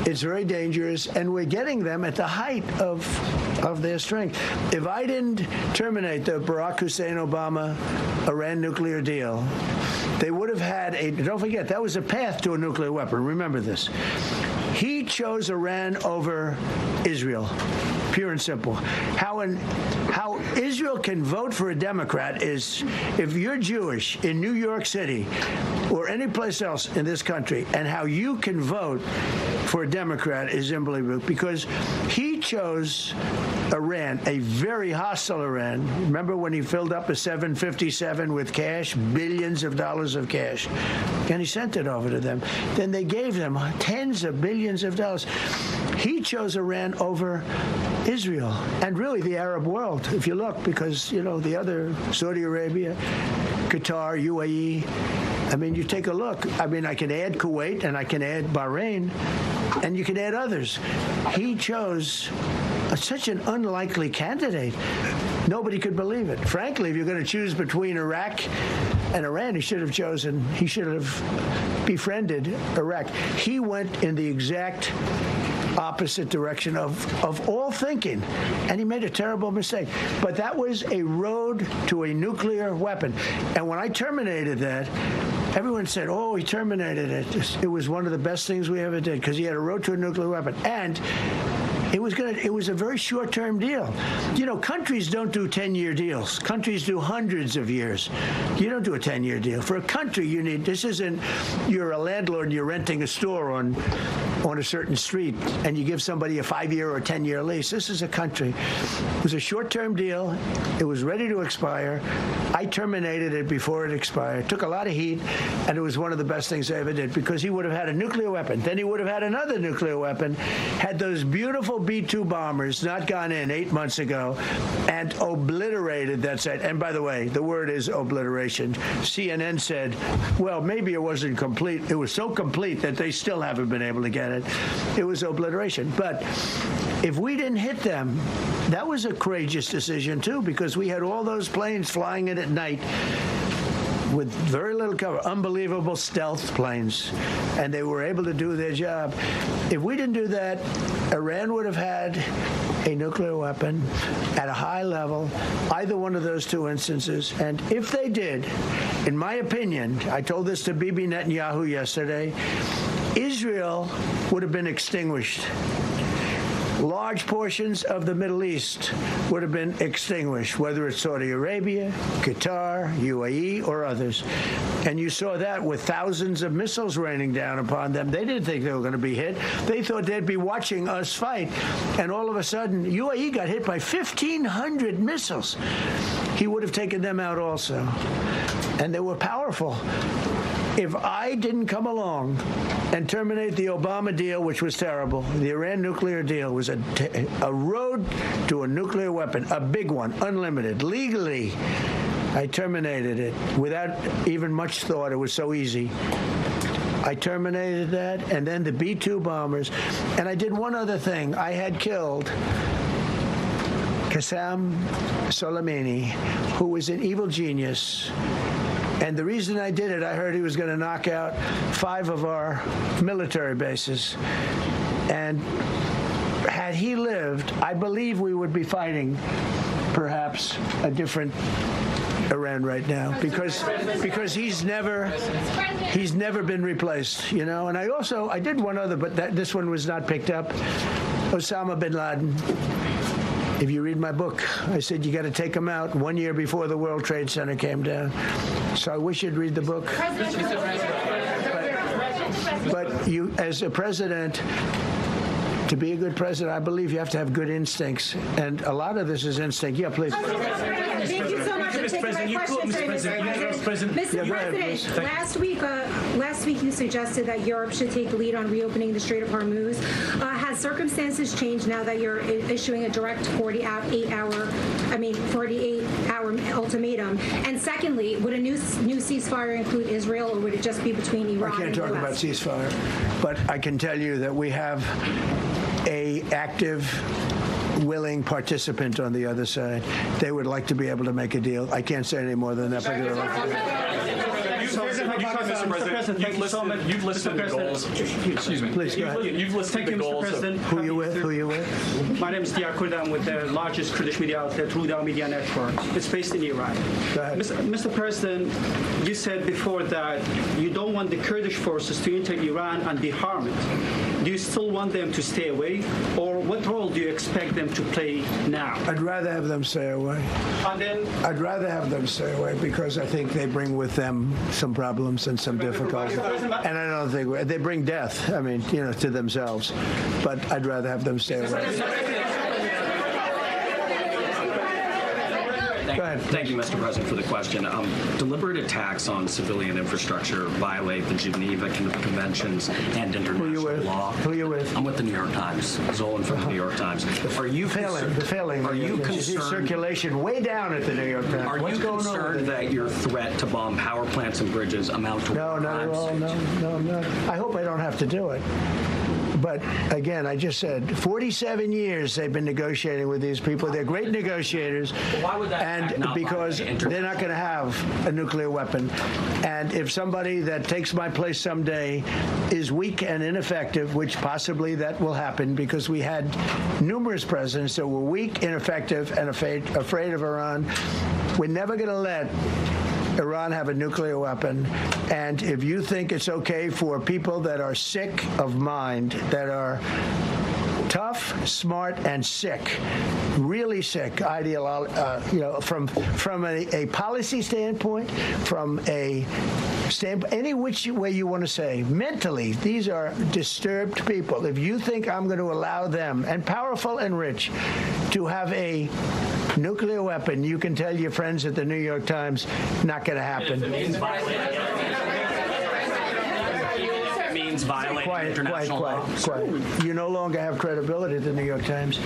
It's very dangerous, and we're getting them at the height of their strength. If I didn't terminate the Barack Hussein Obama Iran nuclear deal, they would have had don't forget, that was a path to a nuclear weapon. Remember this. He chose Iran over Israel, pure and simple. How Israel can vote for a Democrat is if you're Jewish in New York City or any place else in this country, and how you can vote for a Democrat is unbelievable, because he chose Iran, a very hostile Iran. Remember when he filled up a 757 with cash, billions of dollars of cash, and he sent it over to them. Then they gave them tens of billions of dollars. He chose Iran over Israel and really the Arab world, if you look, because, the other, Saudi Arabia, Qatar, UAE, you take a look. I can add Kuwait and I can add Bahrain, and you can add others. He chose such an unlikely candidate. Nobody could believe it. Frankly, if you're going to choose between Iraq and Iran, he should have befriended Iraq. He went in the exact opposite direction of all thinking, and he made a terrible mistake. But that was a road to a nuclear weapon. And when I terminated that, everyone said, oh, he terminated it. It was one of the best things we ever did, because he had a road to a nuclear weapon. And it was a very short-term deal. Countries don't do 10-year deals. Countries do hundreds of years. You don't do a 10-year deal. For a country, you're a landlord and you're renting a store on a certain street, and you give somebody a 5-year or a 10-year lease. This is a country. It was a short-term deal. It was ready to expire. I terminated it before it expired. Took a lot of heat, and it was one of the best things I ever did, because he would have had a nuclear weapon. Then he would have had another nuclear weapon, had those beautiful B-2 bombers not gone in 8 months ago and obliterated that site. And by the way, the word is obliteration. CNN said, well, maybe it wasn't complete. It was so complete that they still haven't been able to get it. It was obliteration. But if we didn't hit them, that was a courageous decision, too, because we had all those planes flying in at night. with very little cover, unbelievable stealth planes, and they were able to do their job. If we didn't do that, Iran would have had a nuclear weapon at a high level, either one of those two instances. And if they did, in my opinion, I told this to Bibi Netanyahu yesterday, Israel would have been extinguished. Large portions of the Middle East would have been extinguished, whether it's Saudi Arabia, Qatar, UAE, or others. And you saw that with thousands of missiles raining down upon them. They didn't think they were going to be hit. They thought they'd be watching us fight. And all of a sudden, UAE got hit by 1,500 missiles. He would have taken them out also. And they were powerful. If I didn't come along and terminate the Obama deal, which was terrible, the Iran nuclear deal was a road to a nuclear weapon, a big one, unlimited, legally. I terminated it without even much thought. It was so easy. I terminated that, and then the B-2 bombers. And I did one other thing. I had killed Qasem Soleimani, who was an evil genius. And the reason I did it, I heard he was going to knock out 5 of our military bases. And had he lived, I believe we would be fighting perhaps a different Iran right now, because he's never been replaced, you know. And I did one other, but this one was not picked up. Osama bin Laden. If you read my book, I said you got to take him out 1 year before the World Trade Center came down. So I wish you'd read the book. But you, as a president, to be a good president, I believe you have to have good instincts. And a lot of this is instinct. Yeah, please. Thank you so much for taking my question. Mr. President, last week you suggested that Europe should take the lead on reopening the Strait of Hormuz. Has circumstances changed now that you're issuing a direct 48-hour ultimatum? And secondly, would a new ceasefire include Israel, or would it just be between Iran and the US? I can't talk about ceasefire, but I can tell you that we have a active, willing participant on the other side. They would like to be able to make a deal. I can't say any more than that. But Mr. President, you've listed the goals. Excuse me. Please, go ahead. You've listed the goals. Who are you with? My name is Diyar Kurdan with the largest Kurdish media outlet, Ruda Media Network. It's based in Iran. Go ahead. Mr. President, you said before that you don't want the Kurdish forces to enter Iran and deharm it. Do you still want them to stay away, or what role do you expect them to play now? I'd rather have them stay away. And then I'd rather have them stay away because I think they bring with them some problems and some difficulties. And I don't think they bring death, to themselves. But I'd rather have them stay away. Thank you, Mr. President, for the question. Deliberate attacks on civilian infrastructure violate the Geneva Conventions and international law. Who are you with? I'm with the New York Times. Zolan from the New York Times. Are you failing? Are you concerned? Circulation way down at the New York Times. Are you concerned that your threat to bomb power plants and bridges amount to No, not at all. No, I'm not. I hope I don't have to do it. But again, I just said 47 years they've been negotiating with these people. They're great negotiators. Why would that and because they're not going to have a nuclear weapon. And if somebody that takes my place someday is weak and ineffective, which possibly that will happen because we had numerous presidents that were weak, ineffective, and afraid of Iran, we're never going to let Iran have a nuclear weapon. And if you think it's okay for people that are sick of mind, that are tough, smart, and sick, really sick, from a policy standpoint, from a standpoint, any which way you want to say, mentally, these are disturbed people. If you think I'm going to allow them, and powerful and rich, to have a nuclear weapon, you can tell your friends at the New York Times, not going to happen. civilians violating international law? Quiet. You no longer have credibility at the New York Times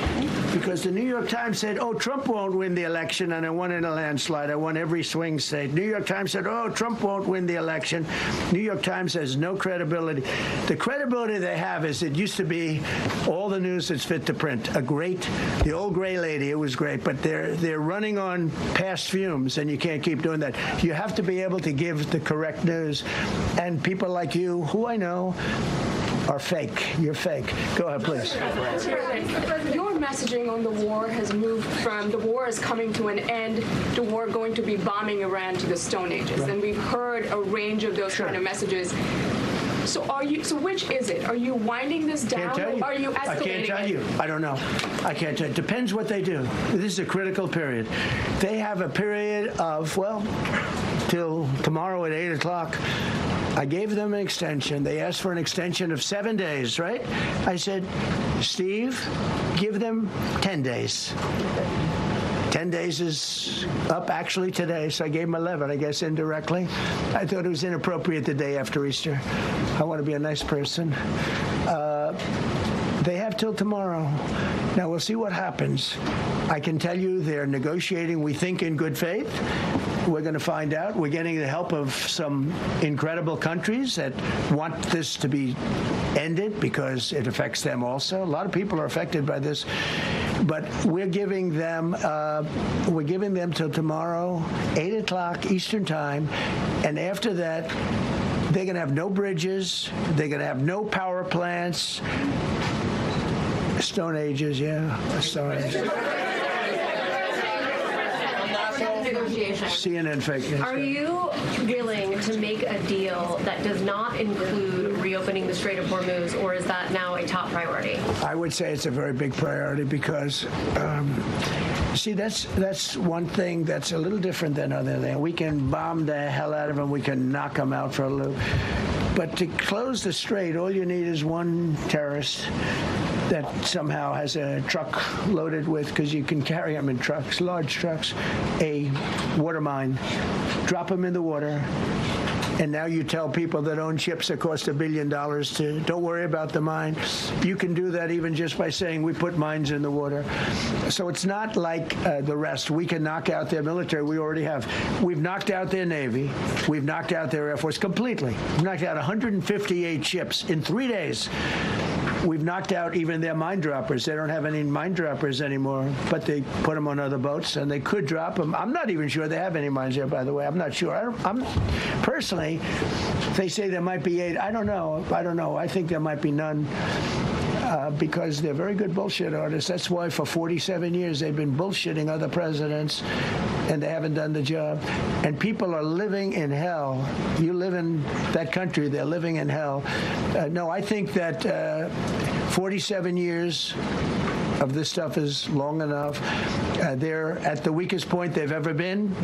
because the New York Times said, oh, Trump won't win the election, and I won in a landslide. I won every swing state. New York Times said, oh, Trump won't win the election. New York Times has no credibility. The credibility they have is it used to be all the news that's fit to print. The old gray lady, it was great, but they're running on past fumes, and you can't keep doing that. You have to be able to give the correct news, and people like you, who I know, are fake. You're fake. Go ahead, please. Your messaging on the war has moved from the war is coming to an end to war going to be bombing Iran to the Stone Ages, right. And we've heard a range of those kind of messages. So which is it? Are you winding this down, or are you escalating? I can't tell you. I don't know. I can't tell you. It depends what they do. This is a critical period. They have a period of, till tomorrow at 8 o'clock. I gave them an extension. They asked for an extension of 7 days, right? I said, Steve, give them 10 days. 10 days is up actually today, so I gave him 11, I guess, indirectly. I thought it was inappropriate the day after Easter. I want to be a nice person. They have till tomorrow. Now, we'll see what happens. I can tell you they're negotiating, we think, in good faith. We're going to find out. We're getting the help of some incredible countries that want this to be ended because it affects them also. A lot of people are affected by this. But we're giving them till tomorrow, 8 o'clock Eastern Time. And after that, they're going to have no bridges. They're going to have no power plants. Stone Ages, yeah. Stone Ages. CNN fake news. Are you willing to make a deal that does not include reopening the Strait of Hormuz, or is that now a top priority? I would say it's a very big priority because, see, that's one thing that's a little different than other things. We can bomb the hell out of them. We can knock them out for a loop. But to close the strait, all you need is one terrorist that somehow has a truck loaded with, because you can carry them in trucks, large trucks, a water mine, drop them in the water, and now you tell people that own ships that cost $1 billion to don't worry about the mine. You can do that even just by saying we put mines in the water. So it's not like the rest. We can knock out their military. We already have. We've knocked out their Navy. We've knocked out their Air Force completely. We've knocked out 158 ships in 3 days. We've knocked out even their mine droppers. They don't have any mine droppers anymore, but they put them on other boats, and they could drop them. I'm not even sure they have any mines there, by the way. I'm not sure. Personally, they say there might be 8. I don't know. I think there might be none. Because they're very good bullshit artists. That's why for 47 years they've been bullshitting other presidents, and they haven't done the job. And people are living in hell. You live in that country, they're living in hell. No, I think that 47 years of this stuff is long enough. They're at the weakest point they've ever been.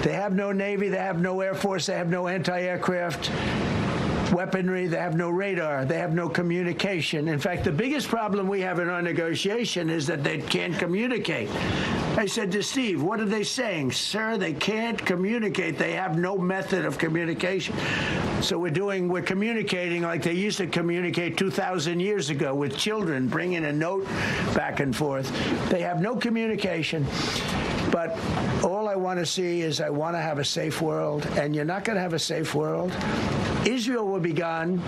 They have no Navy, they have no Air Force, they have no anti-aircraft weaponry, they have no radar, they have no communication. In fact, the biggest problem we have in our negotiation is that they can't communicate. I said to Steve, what are they saying? Sir, they can't communicate. They have no method of communication. So we're communicating like they used to communicate 2,000 years ago with children, bringing a note back and forth. They have no communication. But all I want to see is I want to have a safe world, and you're not going to have a safe world. Israel will be gone.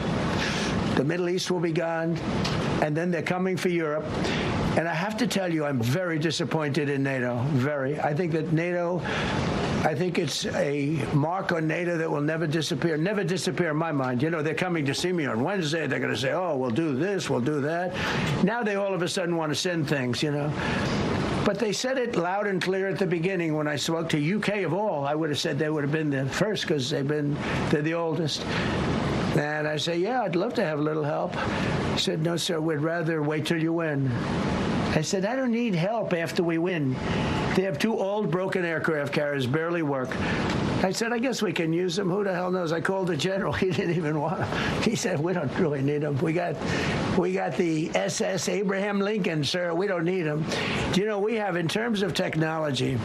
The Middle East will be gone. And then they're coming for Europe. And I have to tell you, I'm very disappointed in NATO. Very. I think that NATO, it's a mark on NATO that will never disappear. Never disappear in my mind. You know, they're coming to see me on Wednesday. They're going to say, oh, we'll do this, we'll do that. Now they all of a sudden want to send things, you know. But they said it loud and clear at the beginning. When I spoke to UK of all, I would have said they would have been the first because they're the oldest. And I say, yeah, I'd love to have a little help. He said, no, sir, we'd rather wait till you win. I said, I don't need help after we win. They have 2 old broken aircraft carriers, barely work. I said, I guess we can use them. Who the hell knows? I called the general. He didn't even want them. He said, we don't really need them. We got the SS Abraham Lincoln, sir. We don't need them. Do you know, we have, in terms of technology,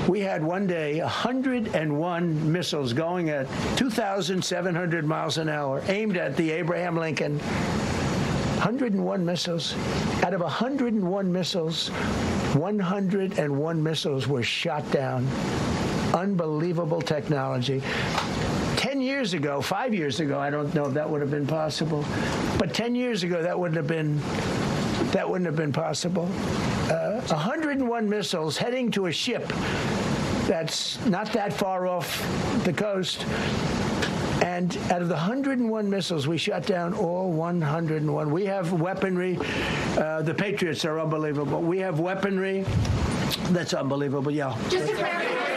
we had one day 101 missiles going at 2,700 miles an hour aimed at the Abraham Lincoln. 101 missiles. Out of 101 missiles, 101 missiles were shot down. Unbelievable technology. 10 years ago, 5 years ago, I don't know if that would have been possible, but 10 years ago, that wouldn't have been possible. 101 missiles heading to a ship that's not that far off the coast. And out of the 101 missiles, we shot down all 101. We have weaponry. The Patriots are unbelievable. We have weaponry that's unbelievable. Yeah. Just to clarify.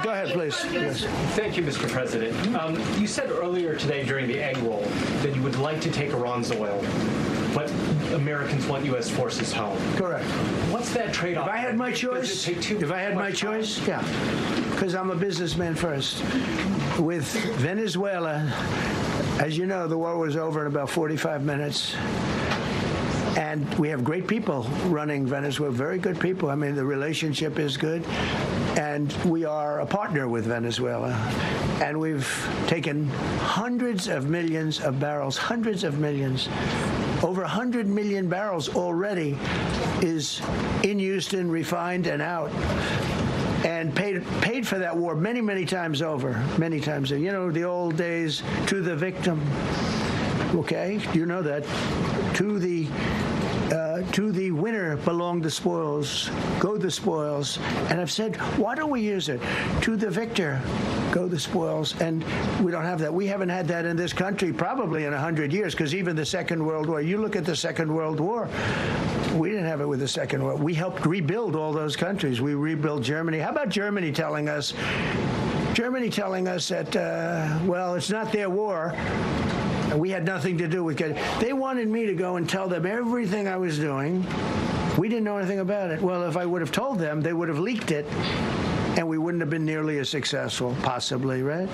Go ahead, please. Yes. Thank you, Mr. President. You said earlier today during the egg roll that you would like to take Iran's oil, but Americans want U.S. forces home. Correct. What's that trade-off? If I had my choice, yeah, because I'm a businessman first. With Venezuela, as you know, the war was over in about 45 minutes. And we have great people running Venezuela, very good people. I mean, the relationship is good. And we are a partner with Venezuela. And we've taken hundreds of millions of barrels, hundreds of millions. Over 100 million barrels already is in Houston, refined and out. And paid for that war many, many times over, many times over. You know, the old days, to the victim. Okay, you know that. To the winner belong the spoils, go the spoils. And I've said, why don't we use it? To the victor go the spoils. And we don't have that. We haven't had that in this country probably in 100 years, because even the Second World War, you look at the Second World War, we didn't have it with the Second World War. We helped rebuild all those countries. We rebuilt Germany. How about Germany telling us that, well, it's not their war. We had nothing to do with it. They wanted me to go and tell them everything I was doing. We didn't know anything about it. Well, if I would have told them, they would have leaked it, and we wouldn't have been nearly as successful, possibly, right?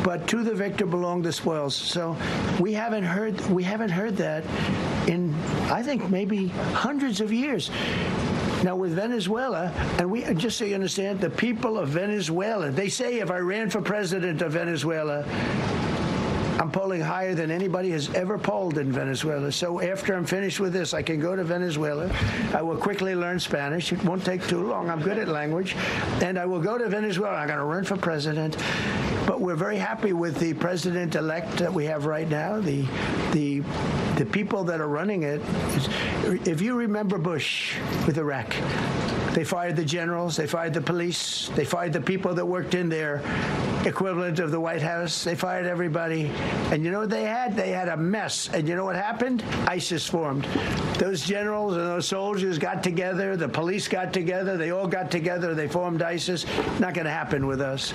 But to the victor belong the spoils. So we haven't heard that in, I think, maybe hundreds of years. Now, with Venezuela, and we, just so you understand, the people of Venezuela, they say if I ran for president of Venezuela, I'm polling higher than anybody has ever polled in Venezuela. So after I'm finished with this, I can go to Venezuela. I will quickly learn Spanish. It won't take too long. I'm good at language. And I will go to Venezuela. I'm going to run for president. But we're very happy with the president-elect that we have right now. The people that are running it. If you remember Bush with Iraq, they fired the generals, they fired the police, they fired the people that worked in their equivalent of the White House. They fired everybody. And you know what they had? They had a mess. And you know what happened? ISIS formed. Those generals and those soldiers got together. The police got together. They all got together. They formed ISIS. Not going to happen with us.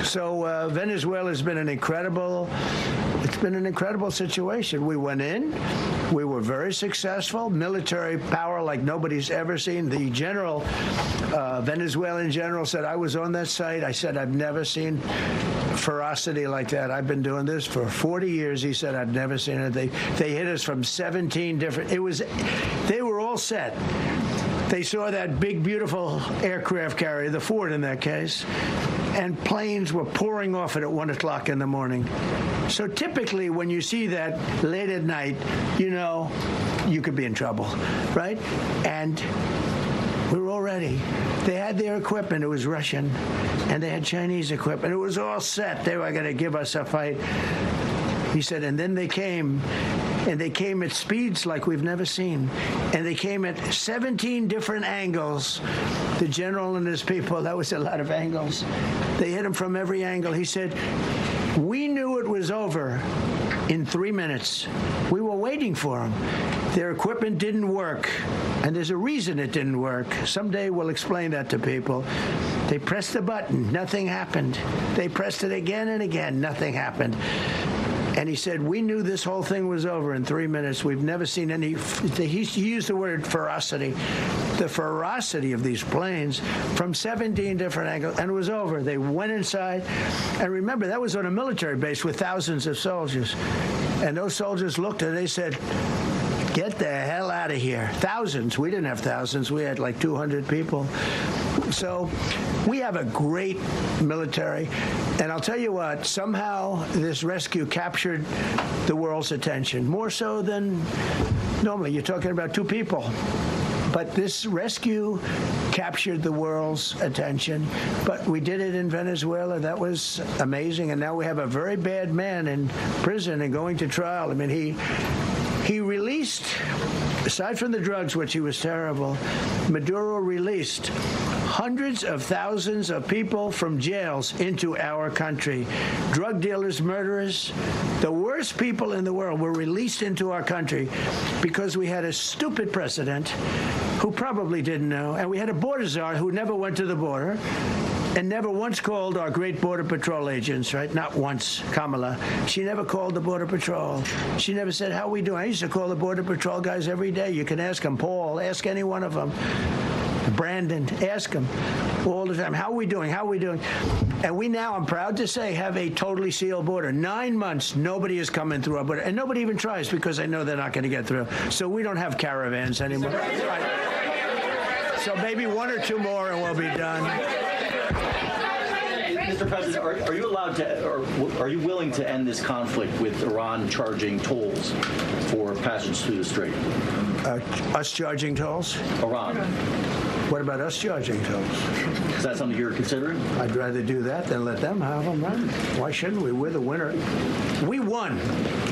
So Venezuela has been an incredible situation. We went in. We were very successful. Military power like nobody's ever seen. The general, Venezuelan general, said, I was on that site. I said, I've never seen ferocity like that. I've been doing this for 40 years. He said, I've never seen it. They hit us from 17 different. They were all set. They saw that big, beautiful aircraft carrier, the Ford in that case, and planes were pouring off it at 1 o'clock in the morning. So typically when you see that late at night, you know you could be in trouble, right? And we were all ready. They had their equipment. It was Russian. And they had Chinese equipment. It was all set. They were going to give us a fight. He said, and then they came. And they came at speeds like we've never seen. And they came at 17 different angles. The general and his people, that was a lot of angles. They hit him from every angle. He said, we knew it was over in 3 minutes. We were waiting for them. Their equipment didn't work. And there's a reason it didn't work. Someday we'll explain that to people. They pressed the button. Nothing happened. They pressed it again and again. Nothing happened. And he said, we knew this whole thing was over in 3 minutes. We've never seen any, he used the word ferocity. The ferocity of these planes from 17 different angles, and it was over. They went inside. And remember, that was on a military base with thousands of soldiers. And those soldiers looked and they said, get the hell out of here. Thousands. We didn't have thousands. We had like 200 people. So we have a great military. And I'll tell you what, somehow this rescue captured the world's attention, more so than normally. You're talking about 2 people. But this rescue captured the world's attention. But we did it in Venezuela. That was amazing. And now we have a very bad man in prison and going to trial. I mean, he released, aside from the drugs, which he was terrible, Maduro released hundreds of thousands of people from jails into our country. Drug dealers, murderers, the worst people in the world were released into our country because we had a stupid president who probably didn't know, and we had a border czar who never went to the border and never once called our great Border Patrol agents, right? Not once, Kamala. She never called the Border Patrol. She never said, how are we doing? I used to call the Border Patrol guys every day. You can ask them, Paul, ask any one of them. Brandon, ask them all the time. How are we doing? How are we doing? And we now, I'm proud to say, have a totally sealed border. 9 months, nobody is coming through our border. And nobody even tries because they know they're not going to get through. So we don't have caravans anymore. So maybe 1 or 2 more and we'll be done. Mr. President, are you allowed to, or are you willing to end this conflict with Iran charging tolls for passage through the strait? Us charging tolls? Iran. What about us charging tolls? Is that something you're considering? I'd rather do that than let them have them. Right? Why shouldn't we? We're the winner. We won,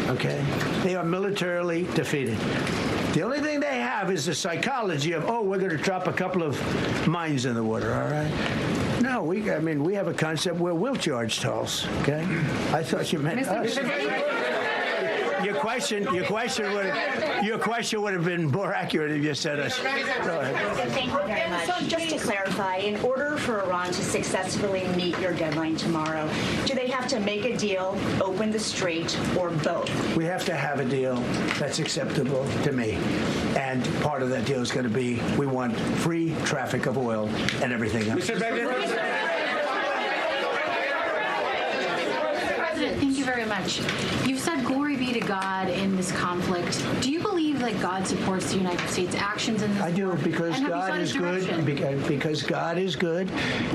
okay? They are militarily defeated. The only thing they have is the psychology of, oh, we're going to drop a couple of mines in the water, all right? No, we have a concept where we'll charge tolls, okay? I thought you meant us. Your question would have been more accurate if you said us. Go ahead. Thank you very much. So just to clarify, in order for Iran to successfully meet your deadline tomorrow, do they have to make a deal, open the strait, or both? We have to have a deal that's acceptable to me. And part of that deal is going to be we want free traffic of oil and everything else. Mr. President, thank you very much. You've said glory be to God in this conflict. Do you believe that God supports the United States' actions in this war? I do, because God is good. Because God is good,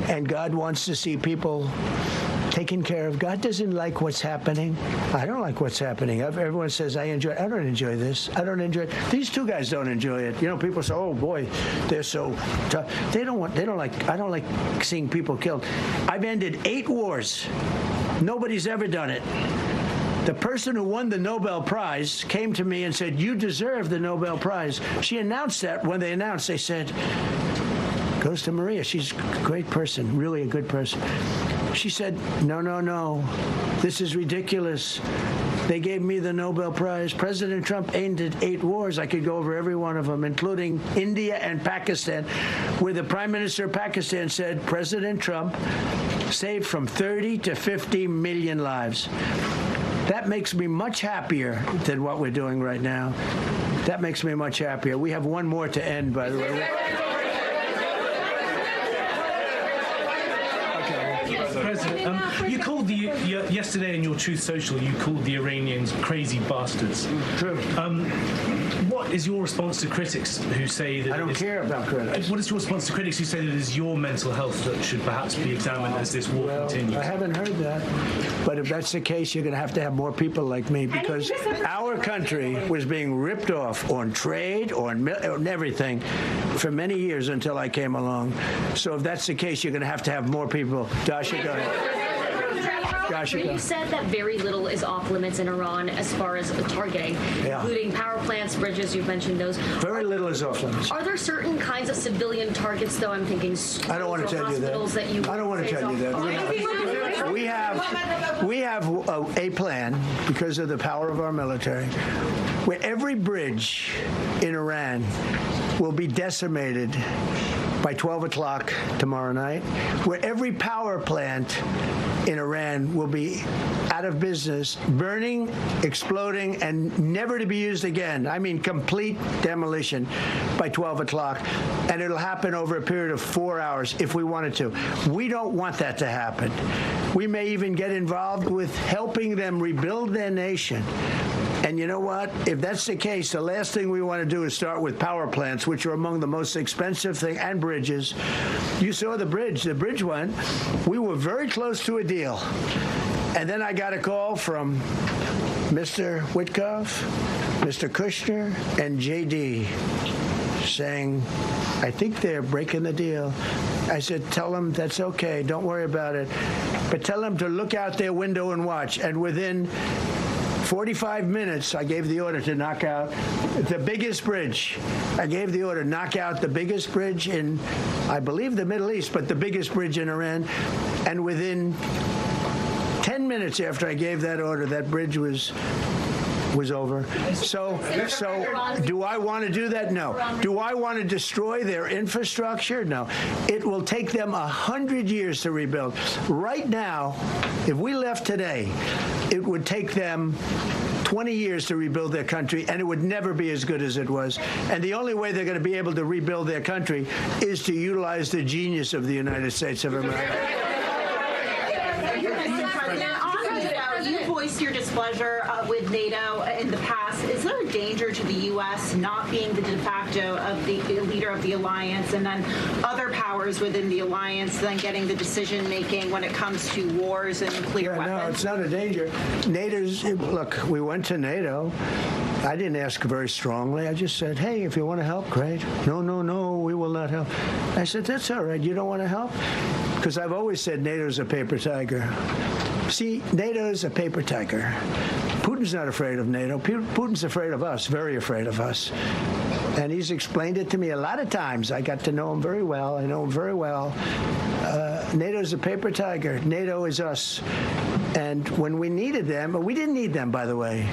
and God wants to see people taken care of. God doesn't like what's happening. I don't like what's happening. Everyone says I enjoy it. I don't enjoy this. I don't enjoy it. These 2 guys don't enjoy it. You know, people say, "Oh boy, they're so tough." I don't like seeing people killed. I've ended 8 wars. Nobody's ever done it. The person who won the Nobel Prize came to me and said, "You deserve the Nobel Prize." She announced that when they announced, they said, "Goes to Maria. She's a great person, really a good person." She said, No. This is ridiculous. They gave me the Nobel Prize. President Trump ended 8 wars. I could go over every one of them, including India and Pakistan, where the Prime Minister of Pakistan said President Trump saved from 30 to 50 million lives. That makes me much happier than what we're doing right now. That makes me much happier. We have 1 more to end, by the way. President, you called yesterday in your Truth Social, you called the Iranians crazy bastards. True. What is your response to critics who say that... I don't care about critics. What is your response to critics who say that it is your mental health that should perhaps be examined as this war continues? I haven't heard that. But if that's the case, you're going to have more people like me, because our country was being ripped off on trade, on everything for many years until I came along. So if that's the case, you're going to have more people. Dasha, go ahead. You said that very little is off limits in Iran as far as targeting, including power plants, bridges. You've mentioned those. Very little is off limits. Are there certain kinds of civilian targets, though? I'm thinking schools, I don't want to tell you that. I don't want to tell you that. We have a plan, because of the power of our military, where every bridge in Iran will be decimated by 12 o'clock tomorrow night, where every power plant in Iran will be out of business, burning, exploding, and never to be used again. I mean, complete demolition by 12 o'clock. And it'll happen over a period of 4 hours if we wanted to. We don't want that to happen. We may even get involved with helping them rebuild their nation. And you know what? If that's the case, the last thing we want to do is start with power plants, which are among the most expensive thing, and bridges. You saw the bridge. The bridge went. We were very close to a deal. And then I got a call from Mr. Witkoff, Mr. Kushner, and J.D. saying, I think they're breaking the deal. I said, tell them that's okay. Don't worry about it. But tell them to look out their window and watch. And within 45 minutes, I gave the order to knock out the biggest bridge. I gave the order, knock out the biggest bridge in, I believe, the Middle East, but the biggest bridge in Iran. And within 10 minutes after I gave that order, that bridge was over. So do I want to do that? No. Do I want to destroy their infrastructure? No. It will take them 100 years to rebuild. Right now, if we left today, it would take them 20 years to rebuild their country, and it would never be as good as it was. And the only way they're going to be able to rebuild their country is to utilize the genius of the United States of America. You voiced your displeasure with NATO in the past. Is there a danger to the U.S. not being the de facto of the leader of the alliance, and then other powers within the alliance then getting the decision-making when it comes to wars and nuclear weapons? No, it's not a danger. Look, we went to NATO. I didn't ask very strongly. I just said, hey, if you want to help, great. No, we will not help. I said, that's all right. You don't want to help? Because I've always said NATO's a paper tiger. See, NATO's a paper tiger. Putin's not afraid of NATO. Putin's afraid of us, very afraid of us. And he's explained it to me a lot of times. I got to know him very well. I know him very well. NATO's a paper tiger. NATO is us. And when we needed them, but we didn't need them, by the way.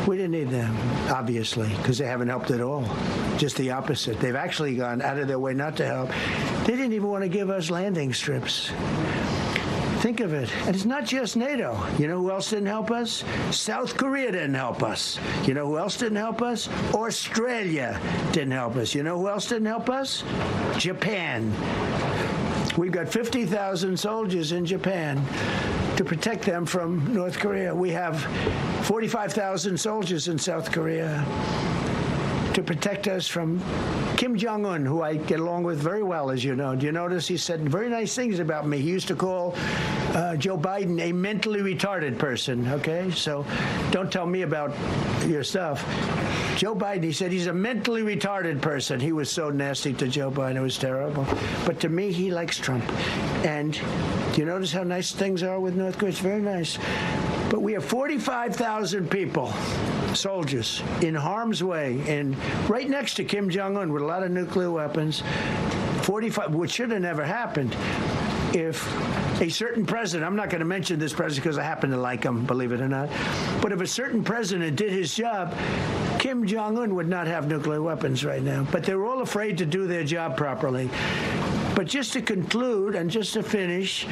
We didn't need them, obviously, because they haven't helped at all. Just the opposite. They've actually gone out of their way not to help. They didn't even want to give us landing strips. Think of it. And it's not just NATO. You know who else didn't help us? South Korea didn't help us. You know who else didn't help us? Australia didn't help us. You know who else didn't help us? Japan. We've got 50,000 soldiers in Japan to protect them from North Korea. We have 45,000 soldiers in South Korea to protect us from Kim Jong-un, who I get along with very well, as you know. Do you notice he said very nice things about me? He used to call Joe Biden a mentally retarded person, okay? So don't tell me about your stuff. Joe Biden, he said he's a mentally retarded person. He was so nasty to Joe Biden. It was terrible. But to me, he likes Trump. And do you notice how nice things are with North Korea? It's very nice. But we have 45,000 people, soldiers, in harm's way, and right next to Kim Jong-un with a lot of nuclear weapons. 45, which should have never happened if a certain president, I'm not going to mention this president because I happen to like him, believe it or not, but if a certain president did his job, Kim Jong-un would not have nuclear weapons right now. But they're all afraid to do their job properly. But just to conclude and just to finish,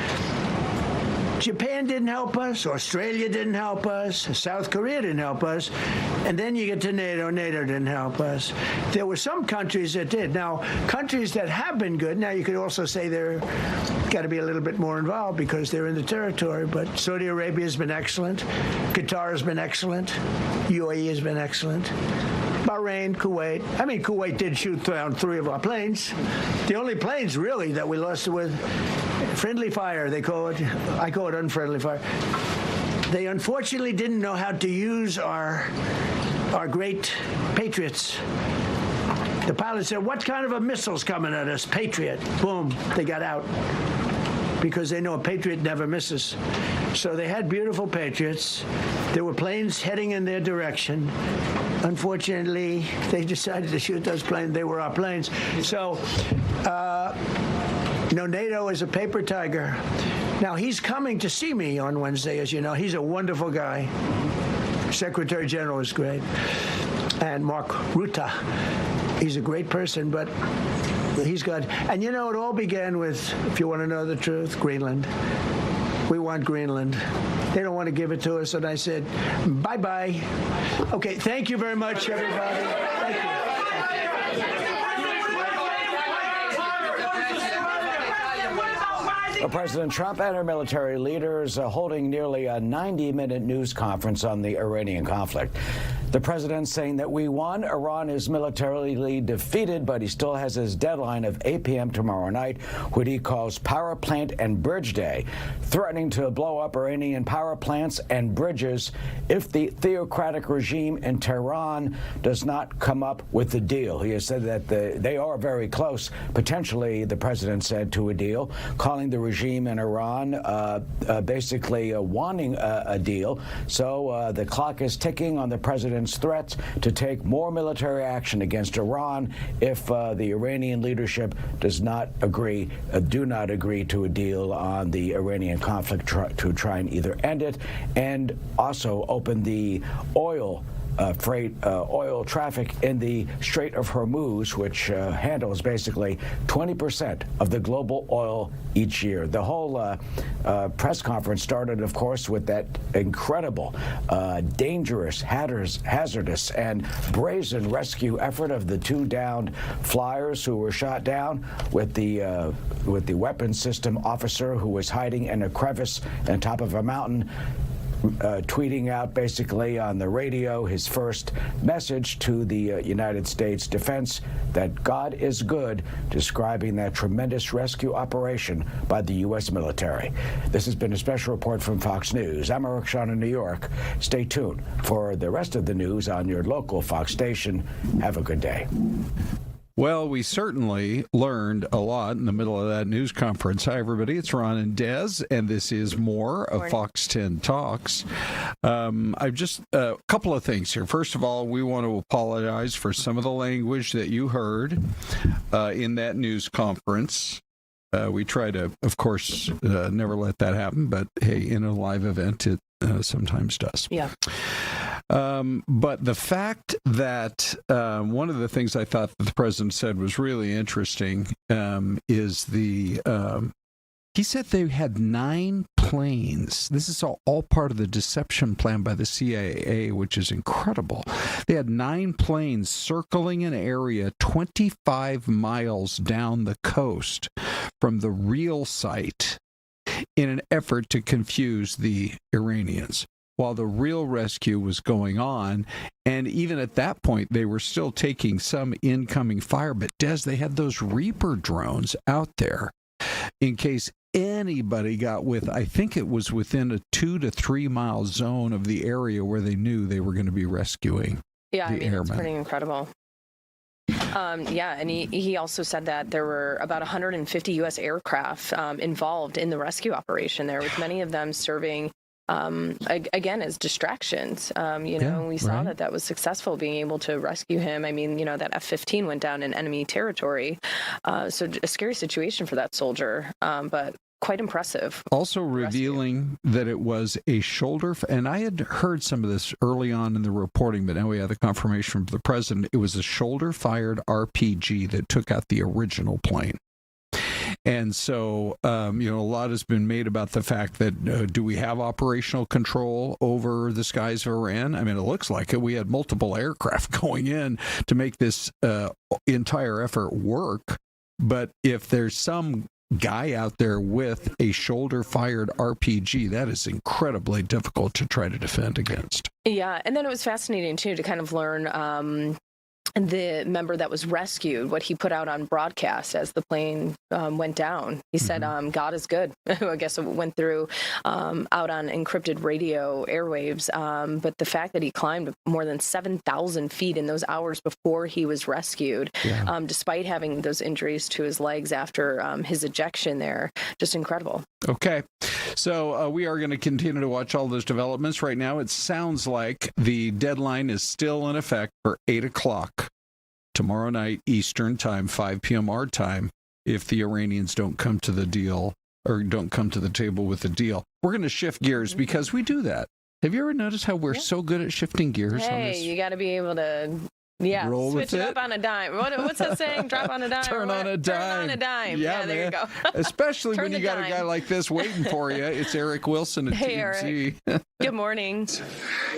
Japan didn't help us, Australia didn't help us, South Korea didn't help us, and then you get to NATO, NATO didn't help us. There were some countries that did. Now, countries that have been good, now you could also say they're got to be a little bit more involved because they're in the territory, but Saudi Arabia has been excellent, Qatar has been excellent, UAE has been excellent. Bahrain, Kuwait. I mean, Kuwait did shoot down 3 of our planes. The only planes, really, that we lost with friendly fire, they call it. I call it unfriendly fire. They unfortunately didn't know how to use our great Patriots. The pilot said, what kind of a missile's coming at us? Patriot. Boom, they got out. Because they know a Patriot never misses. So they had beautiful Patriots. There were planes heading in their direction. Unfortunately, they decided to shoot those planes. They were our planes. So, NATO is a paper tiger. Now, he's coming to see me on Wednesday, as you know. He's a wonderful guy. Secretary General is great. and Mark Rutte. He's a great person, but he's got, and it all began with, if you want to know the truth, Greenland. We want Greenland. They don't want to give it to us, and I said, bye-bye. Okay, thank you very much, everybody. Thank you. President Trump and our military leaders holding nearly a 90-minute news conference on the Iranian conflict. The president saying that we won. Iran is militarily defeated, but he still has his deadline of 8 p.m. tomorrow night, what he calls Power Plant and Bridge Day, threatening to blow up Iranian power plants and bridges if the theocratic regime in Tehran does not come up with a deal. He has said that they are very close, potentially, the president said, to a deal, calling the regime in Iran basically wanting a deal. So the clock is ticking on the president's threats to take more military action against Iran if the Iranian leadership does not agree, do not agree to a deal on the Iranian conflict to try and either end it and also open the oil traffic in the Strait of Hormuz, which handles basically 20% of the global oil each year. The whole press conference started, of course, with that incredible, dangerous, hazardous, and brazen rescue effort of the 2 downed flyers who were shot down with the weapons system officer who was hiding in a crevice on top of a mountain, tweeting out basically on the radio his first message to the United States defense that God is good, describing that tremendous rescue operation by the U.S. military. This has been a special report from Fox News. I'm Eric Shawn in New York. Stay tuned for the rest of the news on your local Fox station. Have a good day. Well, we certainly learned a lot in the middle of that news conference. Hi, everybody. It's Ron and Des, and this is more of Fox 10 Talks. I've just a couple of things here. First of all, we want to apologize for some of the language that you heard in that news conference. We try to, of course, never let that happen, but hey, in a live event, it sometimes does. Yeah. But the fact that one of the things I thought that the president said was really interesting is he said they had 9 planes. This is all part of the deception plan by the CIA, which is incredible. They had 9 planes circling an area 25 miles down the coast from the real site in an effort to confuse the Iranians, while the real rescue was going on. And even at that point, they were still taking some incoming fire. But, Des, they had those Reaper drones out there in case anybody got I think it was within a 2 to 3 mile zone of the area where they knew they were going to be rescuing the airmen. It's pretty incredible. And he also said that there were about 150 U.S. aircraft involved in the rescue operation there, with many of them serving again as distractions. We saw that was successful, being able to rescue him. I mean, that F-15 went down in enemy territory, so a scary situation for that soldier, but quite impressive. Also revealing that it was a shoulder, and I had heard some of this early on in the reporting, but now we have the confirmation from the president. It was a shoulder-fired RPG that took out the original plane. And so, a lot has been made about the fact that do we have operational control over the skies of Iran? I mean, it looks like it. We had multiple aircraft going in to make this entire effort work. But if there's some guy out there with a shoulder-fired RPG, that is incredibly difficult to try to defend against. Yeah, and then it was fascinating, too, to kind of learn the member that was rescued, what he put out on broadcast as the plane went down. He said, God is good. I guess it went through out on encrypted radio airwaves. But the fact that he climbed more than 7,000 feet in those hours before he was rescued, despite having those injuries to his legs after his ejection there, just incredible. Okay. So we are going to continue to watch all those developments. Right now, it sounds like the deadline is still in effect for 8 o'clock tomorrow night, Eastern time, 5 p.m. our time, if the Iranians don't come to the deal or don't come to the table with the deal. We're going to shift gears because we do that. Have you ever noticed how we're so good at shifting gears on Hey, this? you got to be able to, Roll switch with it it. up on a dime. What's that saying? Drop on a dime. Turn on a dime. Turn on a dime. Yeah, there you man. go. Especially Turn when you the got a dime. guy like this waiting for you. It's Eric Wilson at Hey, TMZ. Eric. Good morning.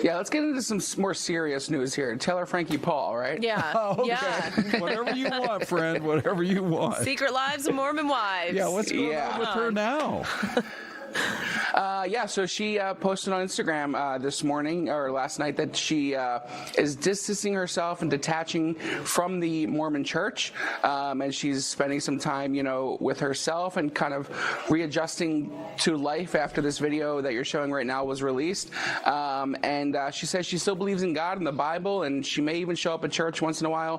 Yeah, let's get into some more serious news here. Taylor Frankie Paul, right? Yeah. Okay. Yeah. Whatever you want, friend. Whatever you want. Secret Lives of Mormon Wives. Yeah, what's going on with her now? So she posted on Instagram this morning or last night that she is distancing herself and detaching from the Mormon Church, and she's spending some time, with herself and kind of readjusting to life after this video that you're showing right now was released. And she says she still believes in God and the Bible, and she may even show up at church once in a while.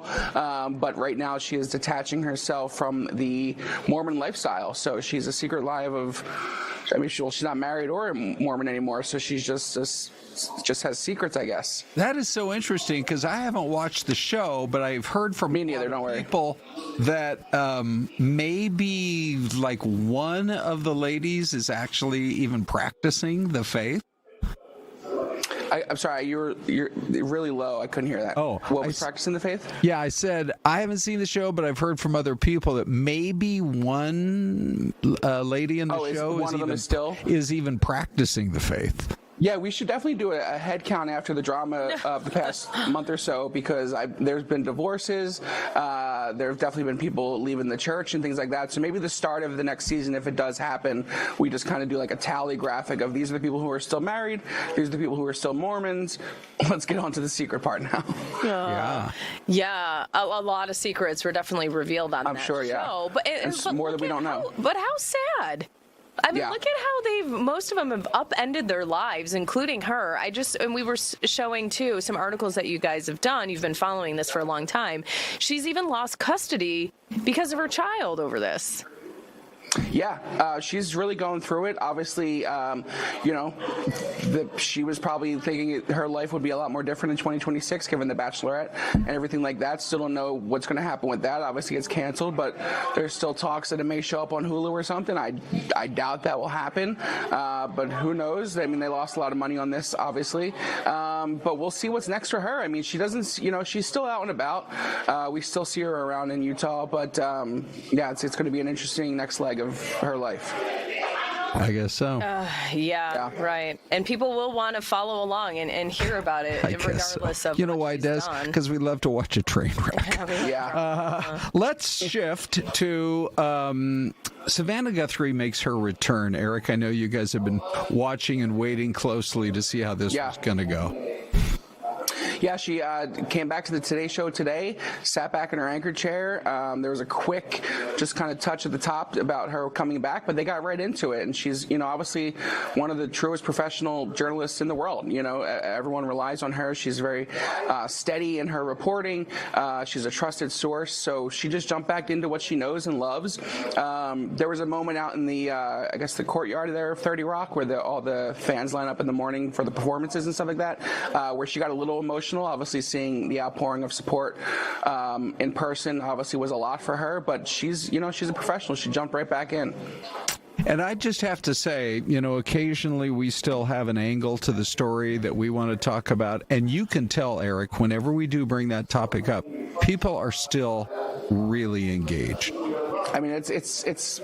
But right now she is detaching herself from the Mormon lifestyle. So she's a secret life of. She's not married or a Mormon anymore, so she's just has secrets, I guess. That is so interesting because I haven't watched the show, but I've heard from people that maybe like one of the ladies is actually even practicing the faith. I'm sorry, you're really low. I couldn't hear that. Oh, what was practicing the faith? Yeah, I said I haven't seen the show, but I've heard from other people that maybe one lady in the show is even practicing the faith. Yeah, we should definitely do a head count after the drama of the past month or so, because there's been divorces. There have definitely been people leaving the church and things like that. So maybe the start of the next season, if it does happen, we just kind of do like a tally graphic of these are the people who are still married, these are the people who are still Mormons. Let's get on to the secret part now. Yeah, a lot of secrets were definitely revealed on that sure, yeah. show. But it's more that we don't know. But how sad. I mean, look at how most of them have upended their lives, including her. And we were showing, too, some articles that you guys have done. You've been following this for a long time. She's even lost custody because of her child over this. Yeah, she's really going through it. Obviously, she was probably thinking her life would be a lot more different in 2026, given The Bachelorette and everything like that. Still don't know what's going to happen with that. Obviously, it's canceled, but there's still talks that it may show up on Hulu or something. I doubt that will happen, but who knows? I mean, they lost a lot of money on this, obviously, but we'll see what's next for her. I mean, she doesn't, she's still out and about. We still see her around in Utah, but it's going to be an interesting next leg of her life. I guess so. Yeah, right. And people will want to follow along and hear about it, regardless of why, Des? Because we love to watch a train wreck. Let's shift to Savannah Guthrie makes her return. Eric, I know you guys have been watching and waiting closely to see how this was going to go. Yeah, she came back to the Today Show today, sat back in her anchor chair. There was a quick just kind of touch at the top about her coming back, but they got right into it. And she's, obviously one of the truest professional journalists in the world. Everyone relies on her. She's very steady in her reporting. She's a trusted source. So she just jumped back into what she knows and loves. There was a moment out in the, the courtyard there of 30 Rock where all the fans line up in the morning for the performances and stuff like that, where she got a little emotional. Obviously, seeing the outpouring of support in person obviously was a lot for her, but she's a professional. She jumped right back in. And I just have to say, occasionally we still have an angle to the story that we want to talk about. And you can tell, Eric, whenever we do bring that topic up, people are still really engaged. I mean, it's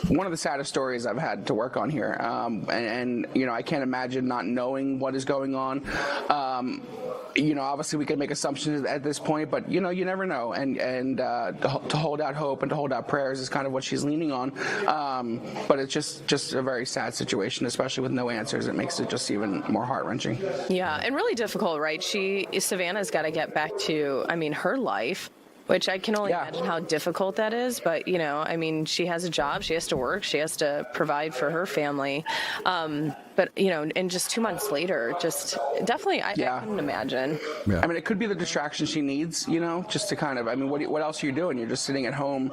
one of the saddest stories I've had to work on here. And I can't imagine not knowing what is going on. Obviously we can make assumptions at this point, but you never know. And to hold out hope and to hold out prayers is kind of what she's leaning on. But it's just a very sad situation, especially with no answers. It makes it just even more heart-wrenching. Yeah, and really difficult, right? Savannah's got to get back to, her life, which I can only imagine how difficult that is. But, she has a job. She has to work. She has to provide for her family. But, and just 2 months later, just definitely, I couldn't imagine. Yeah. I mean, it could be the distraction she needs, just to kind of, what else are you doing? You're just sitting at home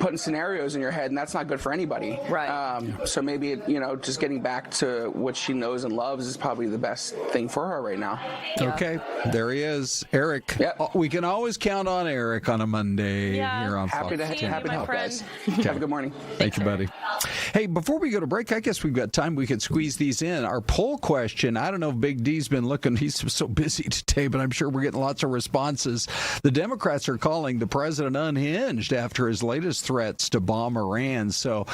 putting scenarios in your head, and that's not good for anybody. Right. So maybe, just getting back to what she knows and loves is probably the best thing for her right now. Yeah. Okay. There he is. Eric. Yep. We can always count on Eric on a Monday here on Happy to help, guys. Okay. Have a good morning. Thank you, buddy. Hey, before we go to break, I guess we've got time. We could squeeze these in. Our poll question, I don't know if Big D's been looking. He's so busy today, but I'm sure we're getting lots of responses. The Democrats are calling the president unhinged after his latest threats to bomb Iran. So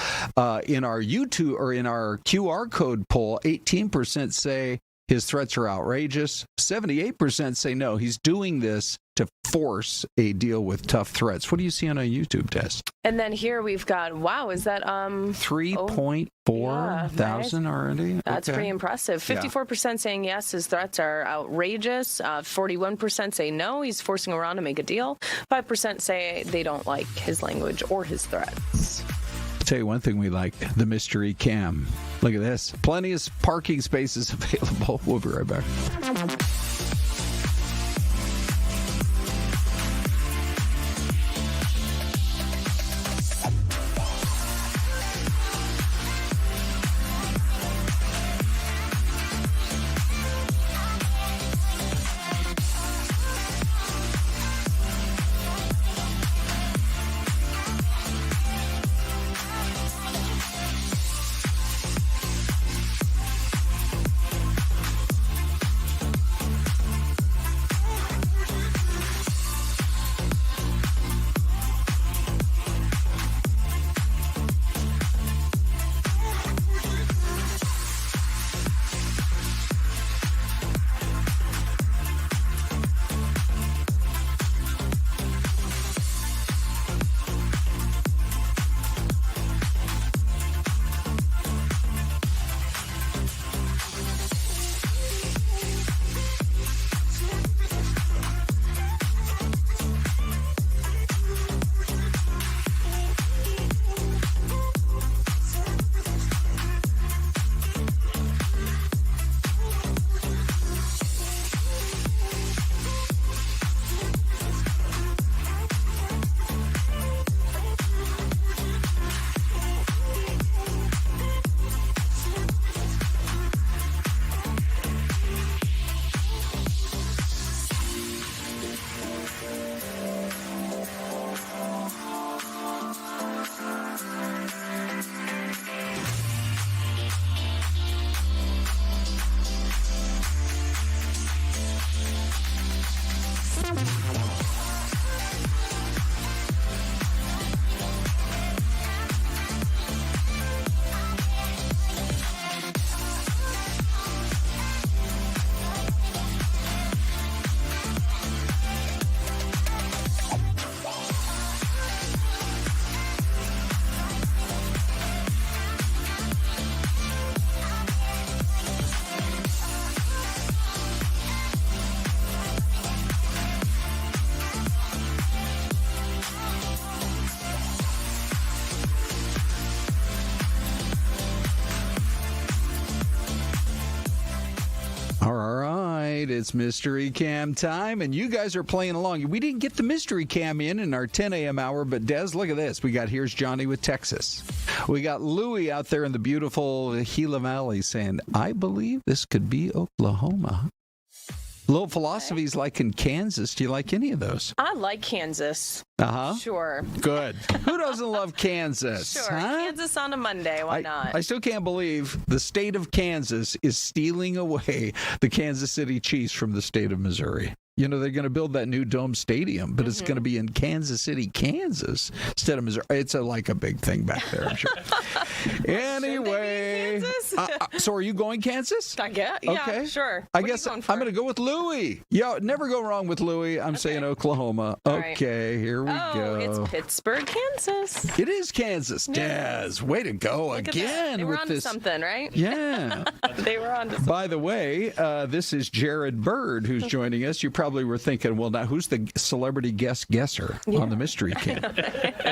in our YouTube or in our QR code poll, 18% say his threats are outrageous. 78% say no, he's doing this to force a deal with tough threats. What do you see on a YouTube test? And then here we've got, wow, is that 3.4 thousand already? That's pretty impressive. 54% saying yes, his threats are outrageous. 41% say no, he's forcing Iran to make a deal. 5% say they don't like his language or his threats. I'll tell you one thing we like, the mystery cam. Look at this. Plenty of parking spaces available. We'll be right back. It's Mystery Cam time, and you guys are playing along. We didn't get the Mystery Cam in our 10 a.m. hour, but Des, look at this. We got Here's Johnny with Texas. We got Louie out there in the beautiful Gila Valley saying, I believe this could be Oklahoma. Little philosophies like in Kansas. Do you like any of those? I like Kansas. Uh-huh. Sure. Good. Who doesn't love Kansas? Sure. Huh? Kansas on a Monday. Why not? I still can't believe the state of Kansas is stealing away the Kansas City Chiefs from the state of Missouri. You know, they're going to build that new dome stadium, but it's going to be in Kansas City, Kansas, instead of Missouri. It's like a big thing back there, I'm sure. Anyway. So are you going Kansas? I guess. Yeah, okay. Sure. I guess I'm going to go with Louie. Yeah, never go wrong with Louie. I'm saying Oklahoma. Okay, here we go. It's Pittsburgh, Kansas. It is Kansas. Des, way to go again. They were with onto this. something, right? Yeah. They were onto something. By the way, this is Jared Byrd who's joining us. You probably were thinking, well, now who's the celebrity guest guesser on the Mystery Camp?